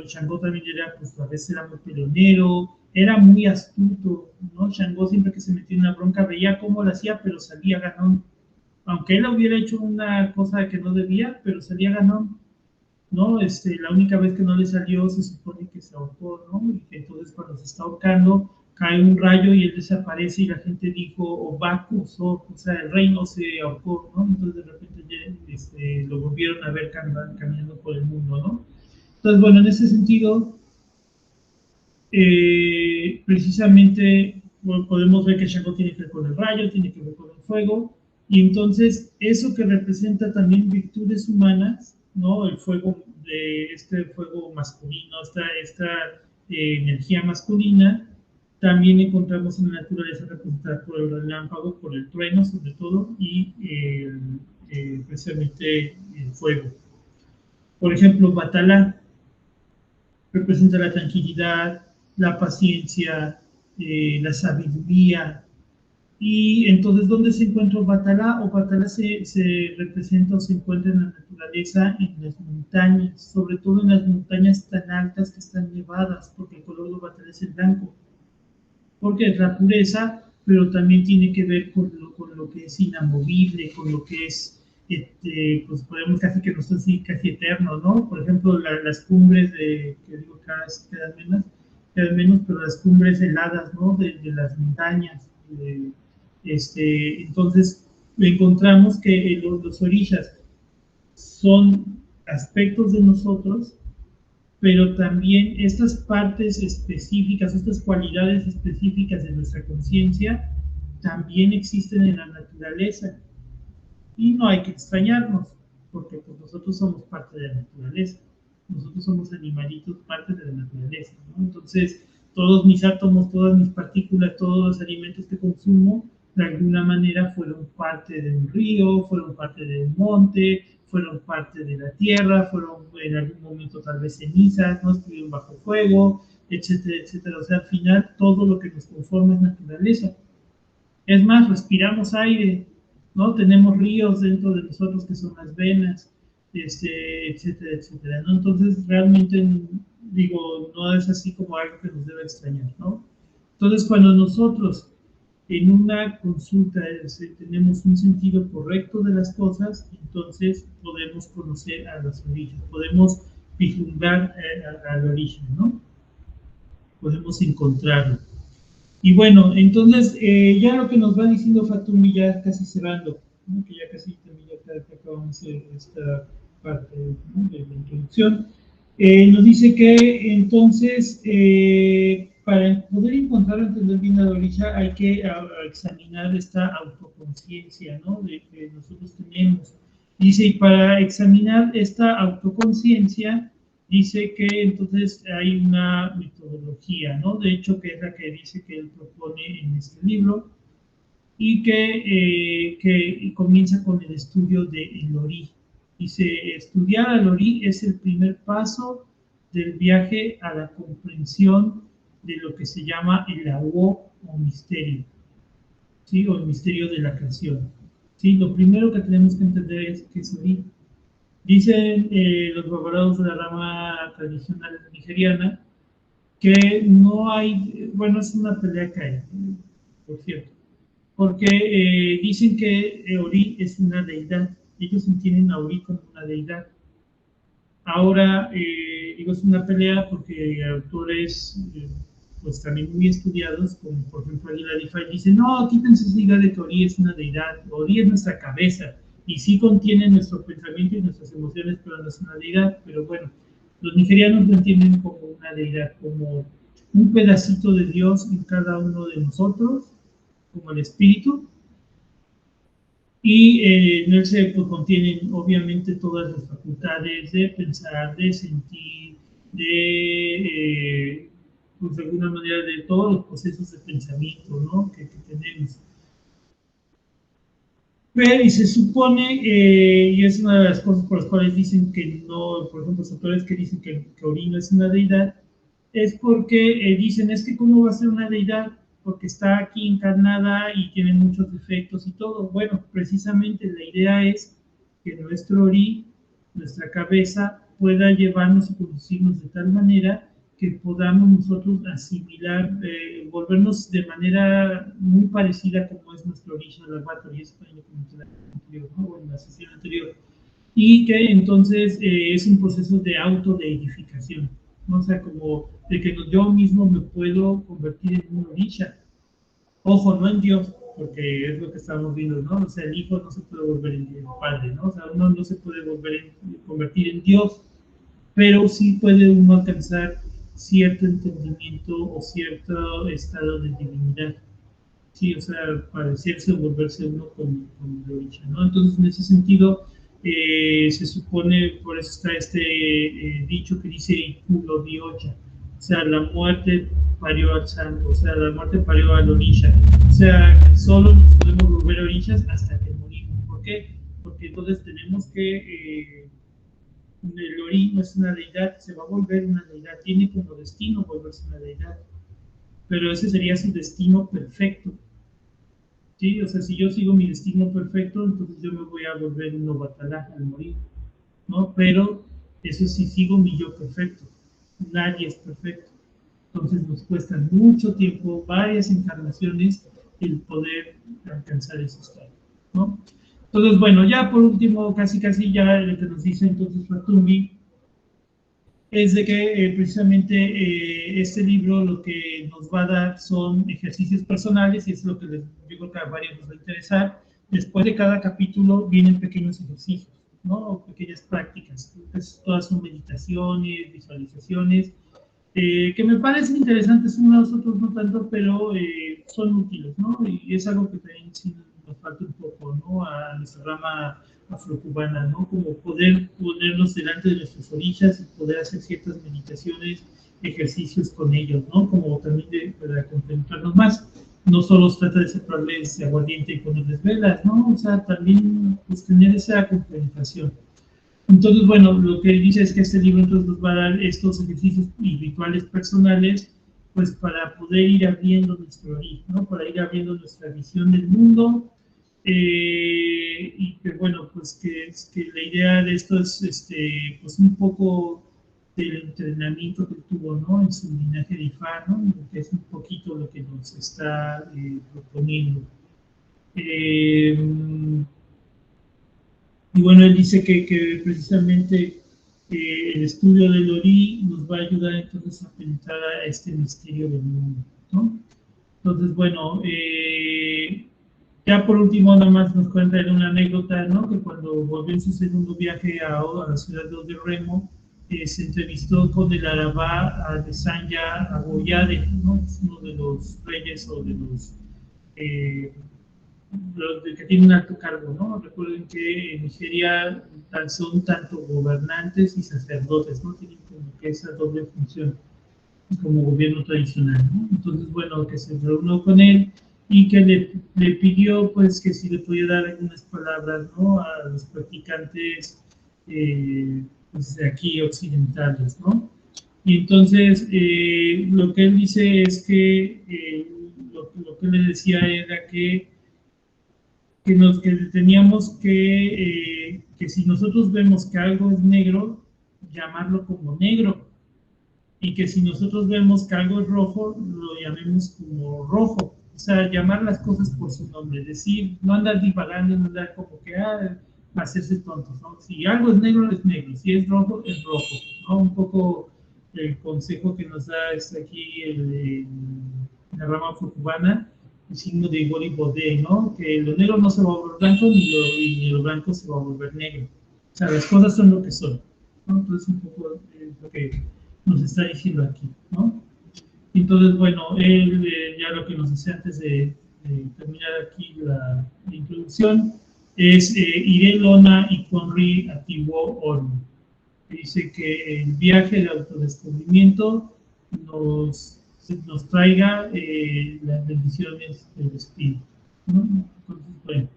[SPEAKER 1] Shango también era, pues a veces era muy peleonero, era muy astuto, ¿no? Shango siempre que se metía en una bronca veía cómo lo hacía, pero salía ganón. Aunque él hubiera hecho una cosa que no debía, pero salía ganón, ¿no? La única vez que no le salió se supone que se ahorcó, ¿no? Y que entonces cuando se está ahorcando cae un rayo y él desaparece y la gente dijo, o sea, el rey no se ahorcó, ¿no? Entonces de repente ya, lo volvieron a ver caminando por el mundo, ¿no? Entonces, bueno, en ese sentido, precisamente bueno, podemos ver que Shango tiene que ver con el rayo, tiene que ver con el fuego, y entonces eso que representa también virtudes humanas, ¿no? El fuego, este fuego masculino, esta energía masculina, también encontramos en la naturaleza representada por el relámpago, por el trueno sobre todo, y precisamente el fuego. Por ejemplo, Batalá representa la tranquilidad, la paciencia, la sabiduría. Y entonces, ¿dónde se encuentra Batalá? O Batalá se representa o se encuentra en la naturaleza, en las montañas, sobre todo en las montañas tan altas que están nevadas, porque el color de Batalá es el blanco, porque es la pureza, pero también tiene que ver con lo que es inamovible, con lo que es, pues podemos casi que no son así, casi eterno, ¿no? Por ejemplo, las cumbres que digo, quedan menos, pero las cumbres heladas, ¿no? De las montañas. Entonces, encontramos que los orishas son aspectos de nosotros, pero también estas partes específicas, estas cualidades específicas de nuestra conciencia, también existen en la naturaleza. Y no hay que extrañarnos, porque pues, nosotros somos parte de la naturaleza. Nosotros somos animalitos, parte de la naturaleza, ¿no? Entonces, todos mis átomos, todas mis partículas, todos los alimentos que consumo, de alguna manera fueron parte de un río, fueron parte de un monte, fueron parte de la tierra, fueron en algún momento tal vez cenizas, ¿no? Estuvieron bajo fuego, etcétera, etcétera. O sea, al final todo lo que nos conforma es naturaleza. Es más, respiramos aire, ¿no? Tenemos ríos dentro de nosotros que son las venas, etcétera, etcétera, ¿no? Entonces, realmente, digo, no es así como algo que nos debe extrañar, ¿no? Entonces, cuando nosotros en una consulta tenemos un sentido correcto de las cosas, entonces podemos conocer a los orígenes, podemos vislumbrar al origen, ¿no? Podemos encontrarlo. Y bueno, entonces ya lo que nos va diciendo Fatumi, ya casi cerrando, ¿no? Que ya casi también ya acabamos esta parte, ¿no?, de la introducción, nos dice que entonces para poder encontrar o entender bien la orisha hay que examinar esta autoconciencia, ¿no?, de que nosotros tenemos. Dice, y para examinar esta autoconciencia, dice que entonces hay una metodología, ¿no? De hecho, que es la que dice que él propone en este libro, y que comienza con el estudio del Ori. Dice, estudiar al Ori es el primer paso del viaje a la comprensión de lo que se llama el Awo o misterio, ¿sí? O el misterio de la creación. ¿Sí? Lo primero que tenemos que entender es qué es Ori. Dicen los babalaos de la rama tradicional nigeriana que no hay, bueno, es una pelea que hay, por cierto, porque dicen que Ori es una deidad, ellos entienden a Ori como una deidad. Ahora, digo, es una pelea porque autores, pues también muy estudiados, como por ejemplo Aguilar y Fay, dicen, no, quítense esa idea de que Ori es una deidad, Ori es nuestra cabeza, y sí contiene nuestro pensamiento y nuestras emociones, pero no es una deidad. Pero bueno, los nigerianos lo entienden como una deidad, como un pedacito de Dios en cada uno de nosotros, como el espíritu, y en él se pues, contienen obviamente todas las facultades de pensar, de sentir, pues de alguna manera de todos los procesos de pensamiento, ¿no? que tenemos. Pero, y se supone, y es una de las cosas por las cuales dicen que no, por ejemplo, los autores que dicen que Ori no es una deidad, es porque dicen, es que cómo va a ser una deidad, porque está aquí encarnada y tiene muchos defectos y todo. Bueno, precisamente la idea es que nuestro Ori, nuestra cabeza, pueda llevarnos y conducirnos de tal manera que podamos nosotros asimilar, volvernos de manera muy parecida como es nuestro origen al Bhattan, y eso también lo comenté en la anterior, ¿no? En la sesión anterior, y que entonces es un proceso de autodeidificación, ¿no? O sea, como de que yo mismo me puedo convertir en un orisha. Ojo, no en Dios, porque es lo que estamos viendo, ¿no? O sea, el hijo no se puede volver en padre, ¿no? O sea, uno no se puede convertir en Dios, pero sí puede uno alcanzar cierto entendimiento o cierto estado de divinidad. Sí, o sea, parecerse o volverse uno con el origen, ¿no? Entonces, en ese sentido, se supone, por eso está este dicho que dice Ikulo Diocha, o sea, la muerte parió al santo, o sea, la muerte parió al orisha, o sea, solo nos podemos volver orishas hasta que morimos. ¿Por qué? Porque entonces tenemos que el Ori no es una deidad, se va a volver una deidad, tiene como destino volverse una deidad, pero ese sería su destino perfecto, ¿sí? O sea, si yo sigo mi destino perfecto, entonces yo me voy a volver un Obatalá al morir, ¿no? Pero eso sí, sigo mi yo perfecto, nadie es perfecto, entonces nos cuesta mucho tiempo, varias encarnaciones, el poder alcanzar ese estado, ¿no? Entonces, bueno, ya por último, casi ya lo que nos dice entonces Ratumbi es de que precisamente este libro lo que nos va a dar son ejercicios personales, y es lo que yo creo que a varios nos va a interesar. Después de cada capítulo vienen pequeños ejercicios, ¿no? O pequeñas prácticas. Entonces, todas son meditaciones, visualizaciones, que me parecen interesantes unos, otros no tanto, pero son útiles, ¿no? Y es algo que también sí nos falta un poco, ¿no? A nuestra rama afrocubana, ¿no? Como poder ponernos delante de nuestros orillas y poder hacer ciertas meditaciones, ejercicios con ellos, ¿no? Como también para contemplarnos más. No solo se trata de separarles aguardiente y ponerles velas, ¿no? O sea, también pues, tener esa contemplación. Entonces, bueno, lo que dice es que este libro entonces nos va a dar estos ejercicios y rituales personales, pues para poder ir abriendo nuestro origen, ¿no? Para ir abriendo nuestra visión del mundo, y que bueno, pues que la idea de esto es, pues un poco del entrenamiento que tuvo, ¿no? En su linaje de Ifá, ¿no? Que es un poquito lo que nos está proponiendo. Eh, y bueno, él dice que precisamente el estudio del Ori nos va a ayudar entonces a penetrar a este misterio del mundo, ¿no? Entonces, bueno, ya por último, nada más nos cuenta una anécdota, ¿no? Que cuando volvió en su segundo viaje a la ciudad de Remo, se entrevistó con el Arabá de Sanya Aboyade, ¿no? Es uno de los reyes o de los que tienen un alto cargo, ¿no? Recuerden que en Nigeria son tanto gobernantes y sacerdotes, ¿no? Tienen como que esa doble función como gobierno tradicional, ¿no? Entonces, bueno, que se reunió con él y que le pidió, pues, que si le podía dar algunas palabras, ¿no? A los practicantes, pues, de aquí occidentales, ¿no? Y entonces, lo que él dice es que lo que le decía era que teníamos que si nosotros vemos que algo es negro, llamarlo como negro, y que si nosotros vemos que algo es rojo, lo llamemos como rojo. O sea, llamar las cosas por su nombre, decir, no andar divagando, no andar como que, hacerse tontos, ¿no? Si algo es negro, si es rojo, ¿no? Un poco el consejo que nos da aquí la rama fukubana, el signo de Igor y Bodé, ¿no? Que lo negro no se va a volver blanco, ni lo blanco se va a volver negro. O sea, las cosas son lo que son, ¿no? Entonces, un poco lo que nos está diciendo aquí, ¿no? Entonces, bueno, él ya lo que nos dice antes de terminar aquí la introducción es Iré Lona y Conry Ativo Oro. Dice que el viaje de autodescubrimiento nos traiga las bendiciones del espíritu, ¿no? Entonces, bueno,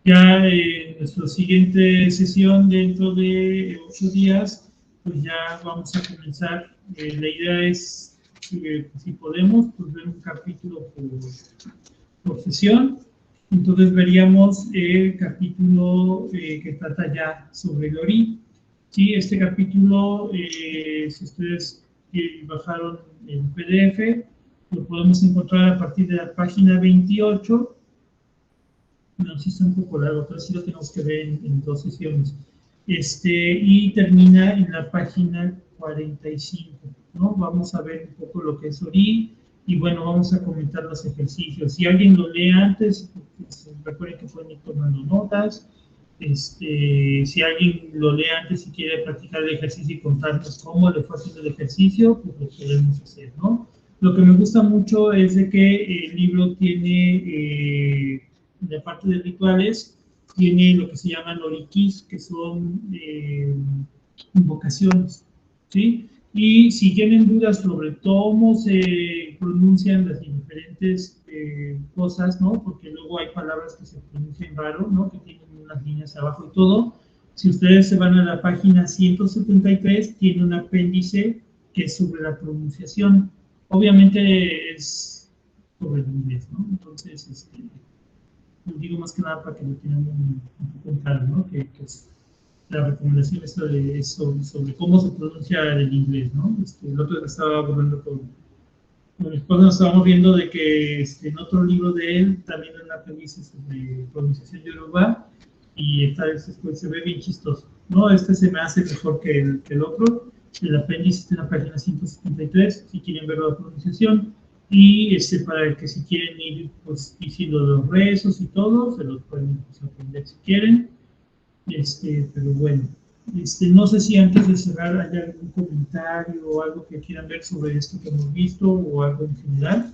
[SPEAKER 1] ya en nuestra siguiente sesión dentro de 8 días, pues ya vamos a comenzar. La idea es, si podemos, pues ver un capítulo por sesión. Entonces veríamos el capítulo que trata ya sobre el Ori. Sí, este capítulo, si ustedes bajaron el PDF, lo podemos encontrar a partir de la página 28. No, sí está un poco largo, pero sí lo tenemos que ver en 2 sesiones. Y termina en la página 45, ¿no? Vamos a ver un poco lo que es Ori y bueno, vamos a comentar los ejercicios. Si alguien lo lee antes, pues, recuerden que pueden ir tomando notas. Si alguien lo lee antes y quiere practicar el ejercicio y contarnos cómo le fue haciendo el ejercicio, pues lo podemos hacer, ¿no? Lo que me gusta mucho es de que el libro tiene, en la parte de rituales, tiene lo que se llaman orikis, que son invocaciones, ¿sí? Y si tienen dudas sobre cómo se pronuncian las diferentes cosas, ¿no? Porque luego hay palabras que se pronuncian raro, ¿no? Que tienen unas líneas abajo y todo. Si ustedes se van a la página 173, tiene un apéndice que es sobre la pronunciación. Obviamente es sobre el inglés, ¿no? Entonces, lo digo más que nada para que lo tengan un poco en claro, ¿no? Que es la recomendación es sobre cómo se pronuncia el inglés, ¿no? El otro día estaba hablando con mi esposa, nos estábamos viendo de que en otro libro de él también hay un apéndice sobre pronunciación yoruba y esta vez se ve bien chistoso, ¿no? Se me hace mejor que el otro. El apéndice está en la página 173, si quieren ver la pronunciación, y para que si quieren ir pues, diciendo los rezos y todo, se los pueden pues, aprender si quieren. Pero bueno, no sé si antes de cerrar hay algún comentario o algo que quieran ver sobre esto que hemos visto o algo en general.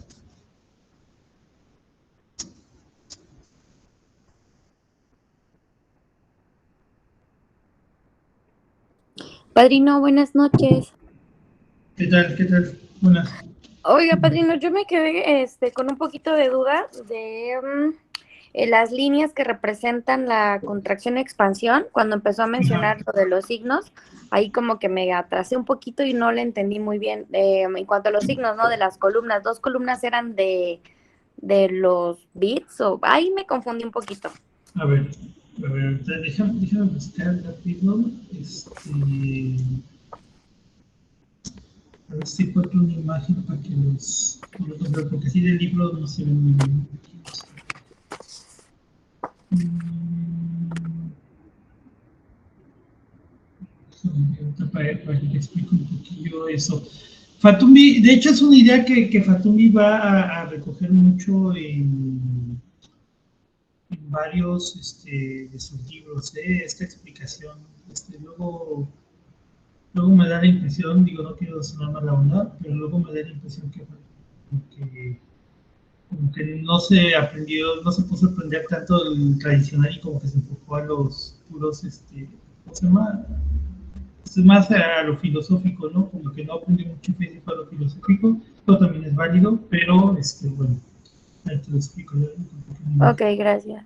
[SPEAKER 2] Padrino, buenas noches.
[SPEAKER 1] ¿Qué tal? ¿Qué tal? Buenas.
[SPEAKER 2] Oiga, padrino, yo me quedé con un poquito de duda de las líneas que representan la contracción-expansión. Cuando empezó a mencionar lo de los signos, ahí como que me atrasé un poquito y no le entendí muy bien. En cuanto a los signos, ¿no? De las columnas, 2 columnas eran de los bits, o ahí me confundí un poquito.
[SPEAKER 1] A ver, déjame buscar rápido. A ver si encuentro una imagen para que los porque así del libro no se ve muy bien. Para que te explique un poquillo eso. Fatumbi, de hecho es una idea que Fatumbi va a recoger mucho en varios de sus libros, esta explicación. Luego me da la impresión, digo, no quiero sonar mala onda, pero luego me da la impresión que como que no se aprendió, no se puso a aprender tanto el tradicional y como que se enfocó a los puros, ¿cómo se llama? Es más a lo filosófico, ¿no? Como que no aprendió mucho físico a lo filosófico, esto también es válido, pero, bueno, ahí te lo explico.
[SPEAKER 2] Ok, gracias.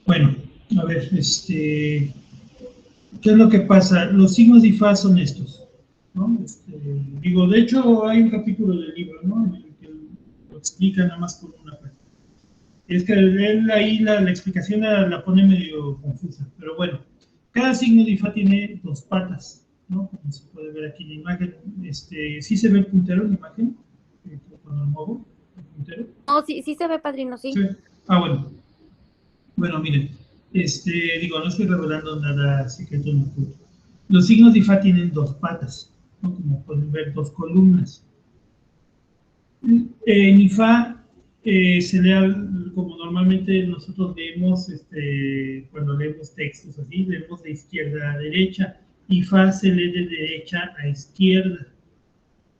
[SPEAKER 1] Bueno, a ver, ¿qué es lo que pasa? Los signos de Ifá son estos. ¿no? Digo, de hecho, hay un capítulo del libro, ¿no? En el que lo explica nada más con una parte. Es que él ahí la explicación la pone medio confusa, pero bueno, cada signo de IFA tiene dos patas, ¿no? Como se puede ver aquí en la imagen. ¿Sí se ve el puntero en la imagen? Cuando lo muevo, el puntero.
[SPEAKER 2] Oh, sí, sí se ve, padrino, sí.
[SPEAKER 1] Sí. Ah, bueno. Bueno, miren, digo, no estoy revelando nada secreto en oculto. Los signos de IFA tienen dos patas, ¿no? Como pueden ver, dos columnas. En IFA se lee como normalmente nosotros leemos, cuando leemos textos así, leemos de izquierda a derecha. IFA se lee de derecha a izquierda.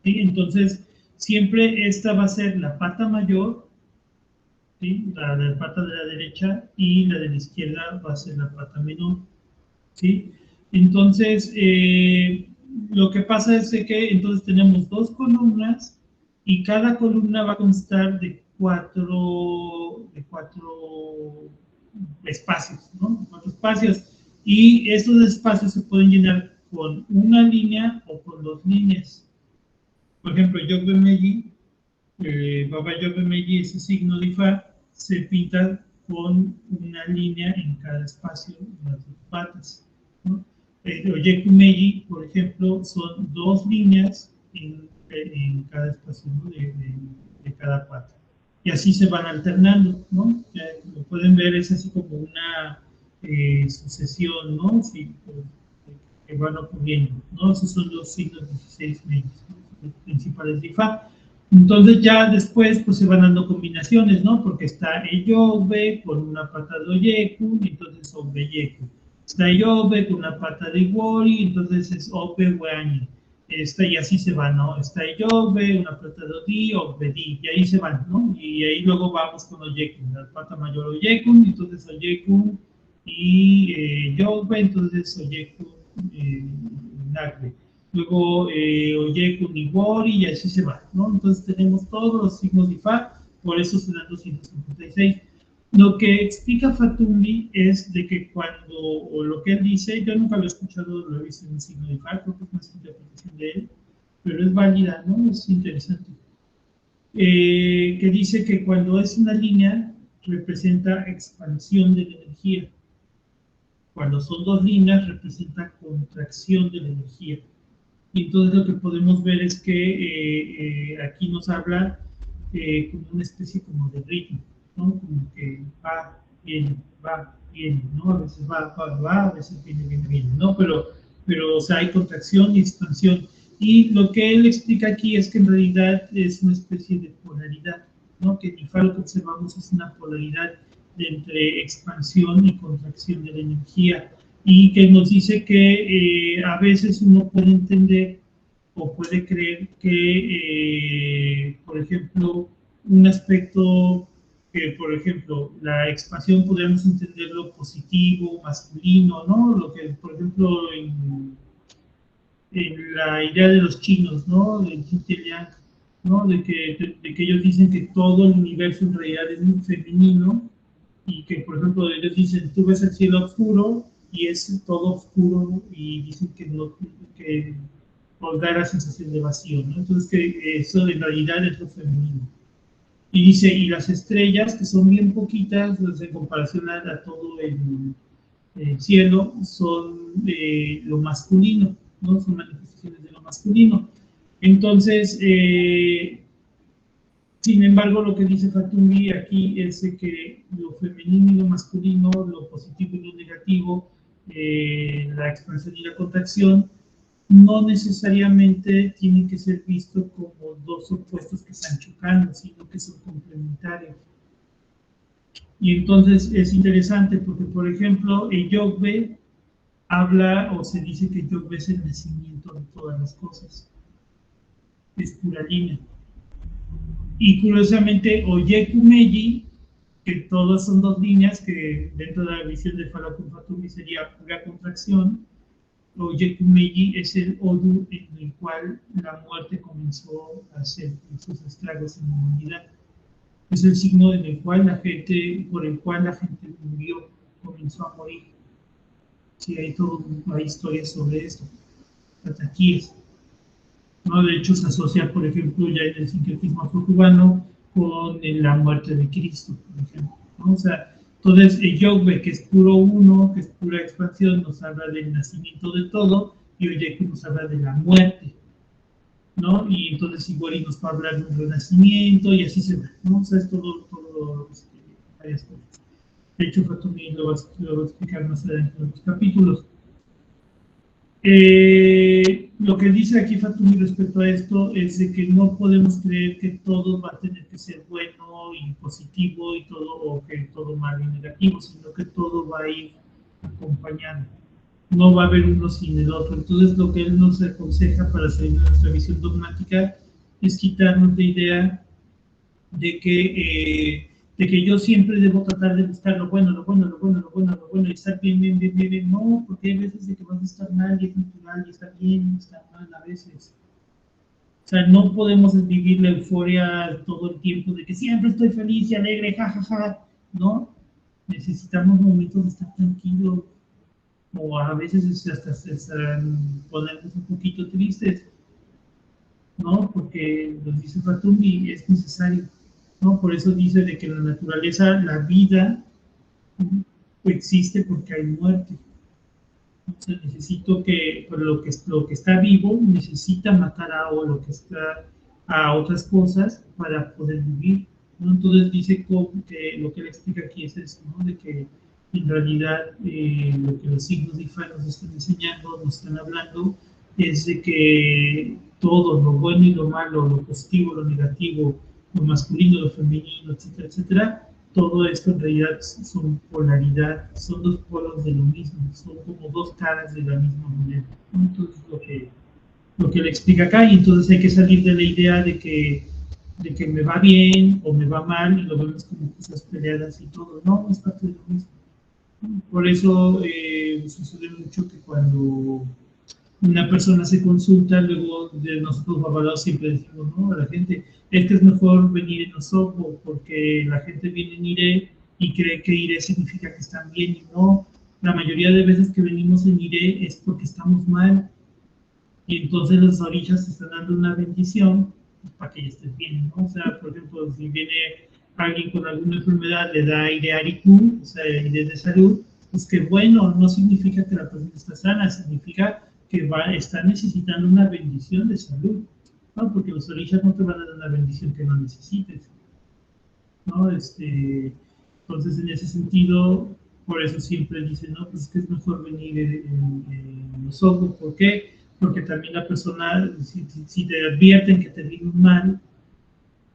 [SPEAKER 1] ¿Sí? Entonces, siempre esta va a ser la pata mayor, ¿sí? La pata de la derecha, y la de la izquierda va a ser la pata menor. ¿Sí? Entonces, lo que pasa es que entonces tenemos dos columnas y cada columna va a constar de cuatro espacios, ¿no? Cuatro espacios. Y estos espacios se pueden llenar con una línea o con dos líneas. Por ejemplo, Yogbe-Meji, Baba Yogbe-Meji, ese signo de Ifá, se pinta con una línea en cada espacio de las dos patas, ¿no? Oyeku-Meji, por ejemplo, son dos líneas en cada espacio, ¿no? de cada pata. Y así se van alternando, ¿no? Ya, como pueden ver, es así como una sucesión, ¿no? Sí, que van ocurriendo, ¿no? Esos son los signos 16 medios, ¿no? Los principales de Ifá. Entonces ya después pues se van dando combinaciones, ¿no? Porque está Eyobe con una pata de Oyeku, y entonces Obeyeku. Está Eyobe con una pata de Iwori, entonces es Obe Weani. Y así se va, ¿no? Está Eyobe, una pata de Odi, Obedi, y ahí se van, ¿no? Y ahí luego vamos con Oyeku, la pata mayor Oyeku, entonces Oyeku y Yobe, entonces Oyeku Nagbe. Luego Oyeku Niwori y así se va, ¿no? Entonces tenemos todos los signos de Ifá, por eso se dan 256. Lo que explica Fatumbi es de que cuando, o lo que él dice, yo nunca lo he escuchado, lo he visto en un signo de Ifá, creo que es una interpretación de él, pero es válida, ¿no? Es interesante. Que dice que cuando es una línea, representa expansión de la energía. Cuando son dos líneas, representa contracción de la energía. Y entonces lo que podemos ver es que aquí nos habla como una especie como de ritmo, ¿no? Como que va, viene, ¿no? A veces va, a veces viene, ¿no? Pero, o sea, hay contracción y expansión. Y lo que él explica aquí es que en realidad es una especie de polaridad, ¿no? Que en IFA lo que observamos es una polaridad entre expansión y contracción de la energía, y que nos dice que a veces uno puede entender o puede creer que, por ejemplo, un aspecto que, por ejemplo, la expansión podemos entenderlo positivo, masculino, ¿no? Lo que, por ejemplo, en la idea de los chinos, ¿no? Del Liang, ¿no? De que ellos dicen que todo el universo en realidad es muy femenino, y que, por ejemplo, ellos dicen, tú ves el cielo oscuro y es todo oscuro, y dicen que no, que nos da la sensación de vacío, ¿no? Entonces que eso en realidad es lo femenino. Y dice, y las estrellas, que son bien poquitas, pues, en comparación a todo el cielo, son lo masculino, ¿no? Son manifestaciones de lo masculino. Entonces, sin embargo, lo que dice Fatumbi aquí es que lo femenino y lo masculino, lo positivo y lo negativo, la expansión y la contracción, no necesariamente tienen que ser vistos como dos opuestos que están chocando, sino que son complementarios. Y entonces es interesante porque, por ejemplo, el Yogbe habla o se dice que Yogbe es el nacimiento de todas las cosas, es pura línea. Y curiosamente, Oyeku-Meji, que todas son dos líneas, que dentro de la visión de Falakun Fatumi sería pura contracción, Oyeku-Meji es el Odu en el cual la muerte comenzó a hacer sus estragos en la humanidad. Es el signo en el cual por el cual la gente murió, comenzó a morir. Sí, hay historias sobre esto, ataquíes. ¿no? De hecho, se asocia, por ejemplo, ya en el sincretismo afro-cubano con la muerte de Cristo, por ejemplo, ¿no? O sea, entonces, el Yogbe, que es puro uno, que es pura expansión, nos habla del nacimiento de todo, y Oyeku nos habla de la muerte, ¿no? Y entonces igual y nos va a hablar de un renacimiento, y así se va, ¿no? O sea, es todo varias cosas. De hecho, Fatumi lo va a explicar más adelante en los capítulos. Lo que dice aquí Fatumi respecto a esto es de que no podemos creer que todo va a tener que ser bueno y positivo y todo, o que todo malo y negativo, sino que todo va a ir acompañando. No va a haber uno sin el otro. Entonces, lo que él nos aconseja para seguir nuestra visión dogmática es quitarnos la idea de que yo siempre debo tratar de buscar lo bueno, lo bueno, lo bueno, lo bueno, lo bueno, y estar bien, bien, bien, bien, bien. No, porque hay veces de que vas a estar mal y es natural y está bien y está mal a veces. O sea, no podemos vivir la euforia todo el tiempo de que siempre estoy feliz y alegre, jajaja, ja, ja. No, necesitamos momentos de estar tranquilos, o a veces hasta ponernos un poquito tristes, ¿no? Porque nos dice Fatumi, es necesario, ¿no? Por eso dice de que en la naturaleza la vida existe porque hay muerte. O sea, necesito que, pues, lo que está vivo necesita matar a o lo que está a otras cosas para poder vivir, ¿no? Entonces dice que lo que él explica aquí es eso, ¿no? De que en realidad lo que los signos de Ifá nos están enseñando, nos están hablando, es de que todo, lo bueno y lo malo, lo positivo, lo negativo, lo masculino, lo femenino, etcétera, etcétera, todo esto en realidad son polaridad, son dos polos de lo mismo, son como dos caras de la misma moneda. Entonces, lo que le explica acá, y entonces hay que salir de la idea de que me va bien o me va mal, y lo vemos como cosas peleadas y todo. No, es parte de lo mismo. Por eso sucede mucho que cuando una persona se consulta, luego de nosotros avalados siempre decimos, ¿no? A la gente, es que es mejor venir en Osopo, porque la gente viene en IRE y cree que IRE significa que están bien, y no. La mayoría de veces que venimos en IRE es porque estamos mal, y entonces las orillas están dando una bendición pues, para que ya estés bien, ¿no? O sea, por ejemplo, si viene alguien con alguna enfermedad, le da IRE Ariku, o sea, IRE de salud, pues que bueno, no significa que la persona está sana, significa que está necesitando una bendición de salud, ¿no? Porque los orillas no te van a dar una bendición que no necesites, ¿no? Entonces, en ese sentido, por eso siempre dicen, no, pues es que es mejor venir en los ojos. ¿Por qué? Porque también la persona, si te advierten que te viene un mal,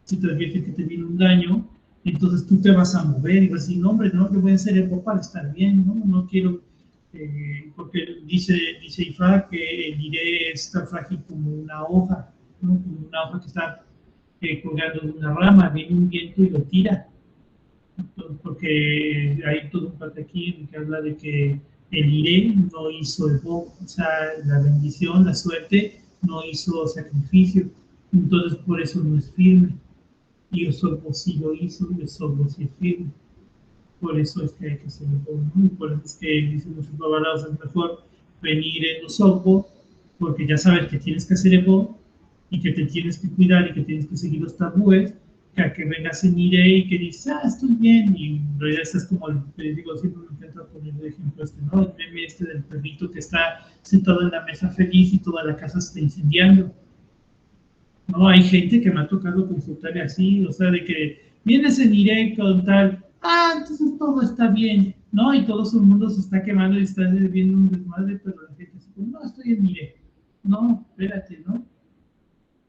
[SPEAKER 1] si te advierten que te viene un daño, entonces tú te vas a mover y vas a decir, no, hombre, no, yo voy a hacer eco para estar bien, ¿no? No quiero, porque dice Ifá que el iré es tan frágil como una hoja, ¿no? Como una hoja que está colgando de una rama, viene un viento y lo tira. Entonces, porque hay todo un parte aquí en que habla de que el iré no hizo el bo, o sea, la bendición, la suerte, no hizo sacrificio, entonces por eso no es firme. Y Osorbo sí lo hizo, y Osorbo sí es firme. Por eso es que hay que hacer el bo, ¿no? Y por eso es que dicen los babalaos, es mejor venir en Osorbo, porque ya sabes que tienes que hacer el bo, y que te tienes que cuidar, y que tienes que seguir los tabúes, que a que vengas en IRE y que dices, ah, estoy bien, y en realidad estás como, te digo, siempre me intento poner de ejemplo ¿no? El meme del perrito que está sentado en la mesa feliz y toda la casa se está incendiando. No, hay gente que me ha tocado consultar así, o sea, de que vienes en directo, tal, ah, entonces todo está bien, ¿no? Y todo el mundo se está quemando y está viendo un desmadre, pero la gente dice, no, estoy en directo. No, espérate, ¿no?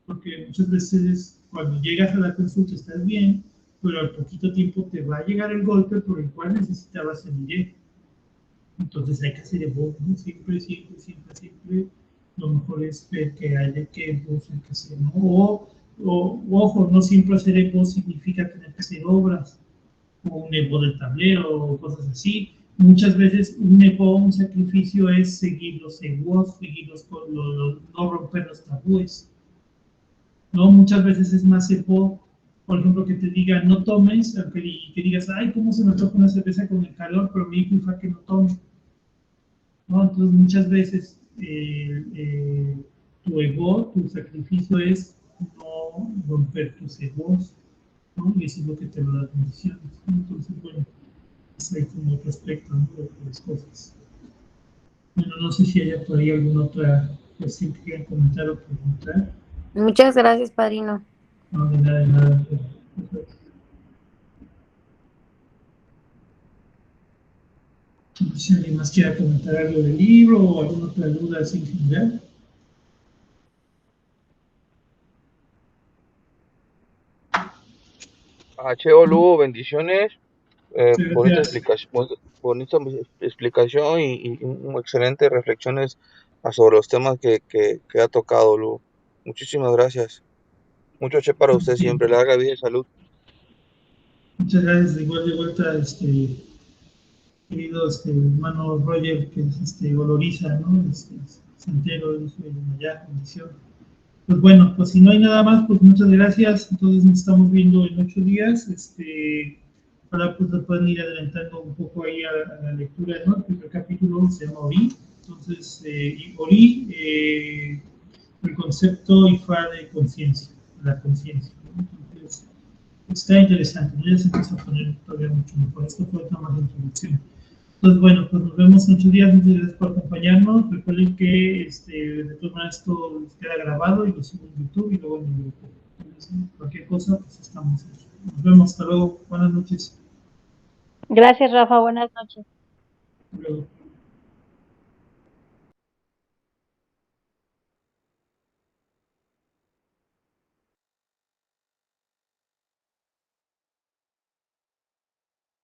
[SPEAKER 1] Porque muchas veces cuando llegas a la consulta estás bien, pero al poquito tiempo te va a llegar el golpe por el cual necesitabas el directo. Entonces hay que hacer evo, ¿no? Siempre, siempre, siempre, siempre. Lo mejor es ver que haya que evo, hay que hacer, ¿no? Ojo, no siempre hacer evo significa tener que hacer obras, o un evo del tablero, o cosas así. Muchas veces un evo, un sacrificio es seguir los evos, seguir no romper los tabúes, ¿no? Muchas veces es más evo, por ejemplo, que te diga no tomes, que digas, ay, ¿cómo se me toca una cerveza con el calor? Pero me dijo que no tome. ¿No? Entonces muchas veces tu ego, tu sacrificio es no romper tus egos, ¿no? Y eso es lo que te va a dar condiciones, ¿no? Entonces, bueno, es ahí como otro aspecto, ¿no? De las cosas. Bueno, no sé si haya por ahí alguna otra cuestión que quieran comentar o preguntar.
[SPEAKER 2] Muchas gracias, padrino.
[SPEAKER 1] No, de nada, de nada. No sé si alguien más quiera comentar algo del libro o alguna otra duda así en general.
[SPEAKER 3] Cheo Lugo, bendiciones.
[SPEAKER 1] Sí,
[SPEAKER 3] Bonita
[SPEAKER 1] gracias.
[SPEAKER 3] explicación, bonita explicación y excelentes reflexiones sobre los temas que ha tocado, Lugo. Muchísimas gracias. Mucho che para usted
[SPEAKER 1] Sí,
[SPEAKER 3] siempre. Larga vida y salud.
[SPEAKER 1] muchas gracias. Igual de vuelta, querido hermano Roger, que es Oloriza, ¿no? Santero, allá, bendición. Pues bueno, pues si no hay nada más, pues muchas gracias. Entonces nos estamos viendo en 8 días. Ahora pues nos pueden ir adelantando un poco ahí a la lectura, ¿no? El primer capítulo se llama Ori. Entonces, y Ori, el concepto IFA de conciencia, la conciencia, ¿no? Entonces, está interesante, ¿no? Ya se empieza a poner todavía mucho mejor. Esto fue otra más de introducción. Entonces, bueno, pues nos vemos en 8 días. Muchas gracias por acompañarnos. Recuerden que de todas maneras esto queda grabado y lo subo en YouTube y luego en el grupo. Entonces, cualquier cosa, pues estamos. Nos vemos. Hasta luego. Buenas noches.
[SPEAKER 4] Gracias, Rafa. Buenas noches.
[SPEAKER 1] Hasta luego.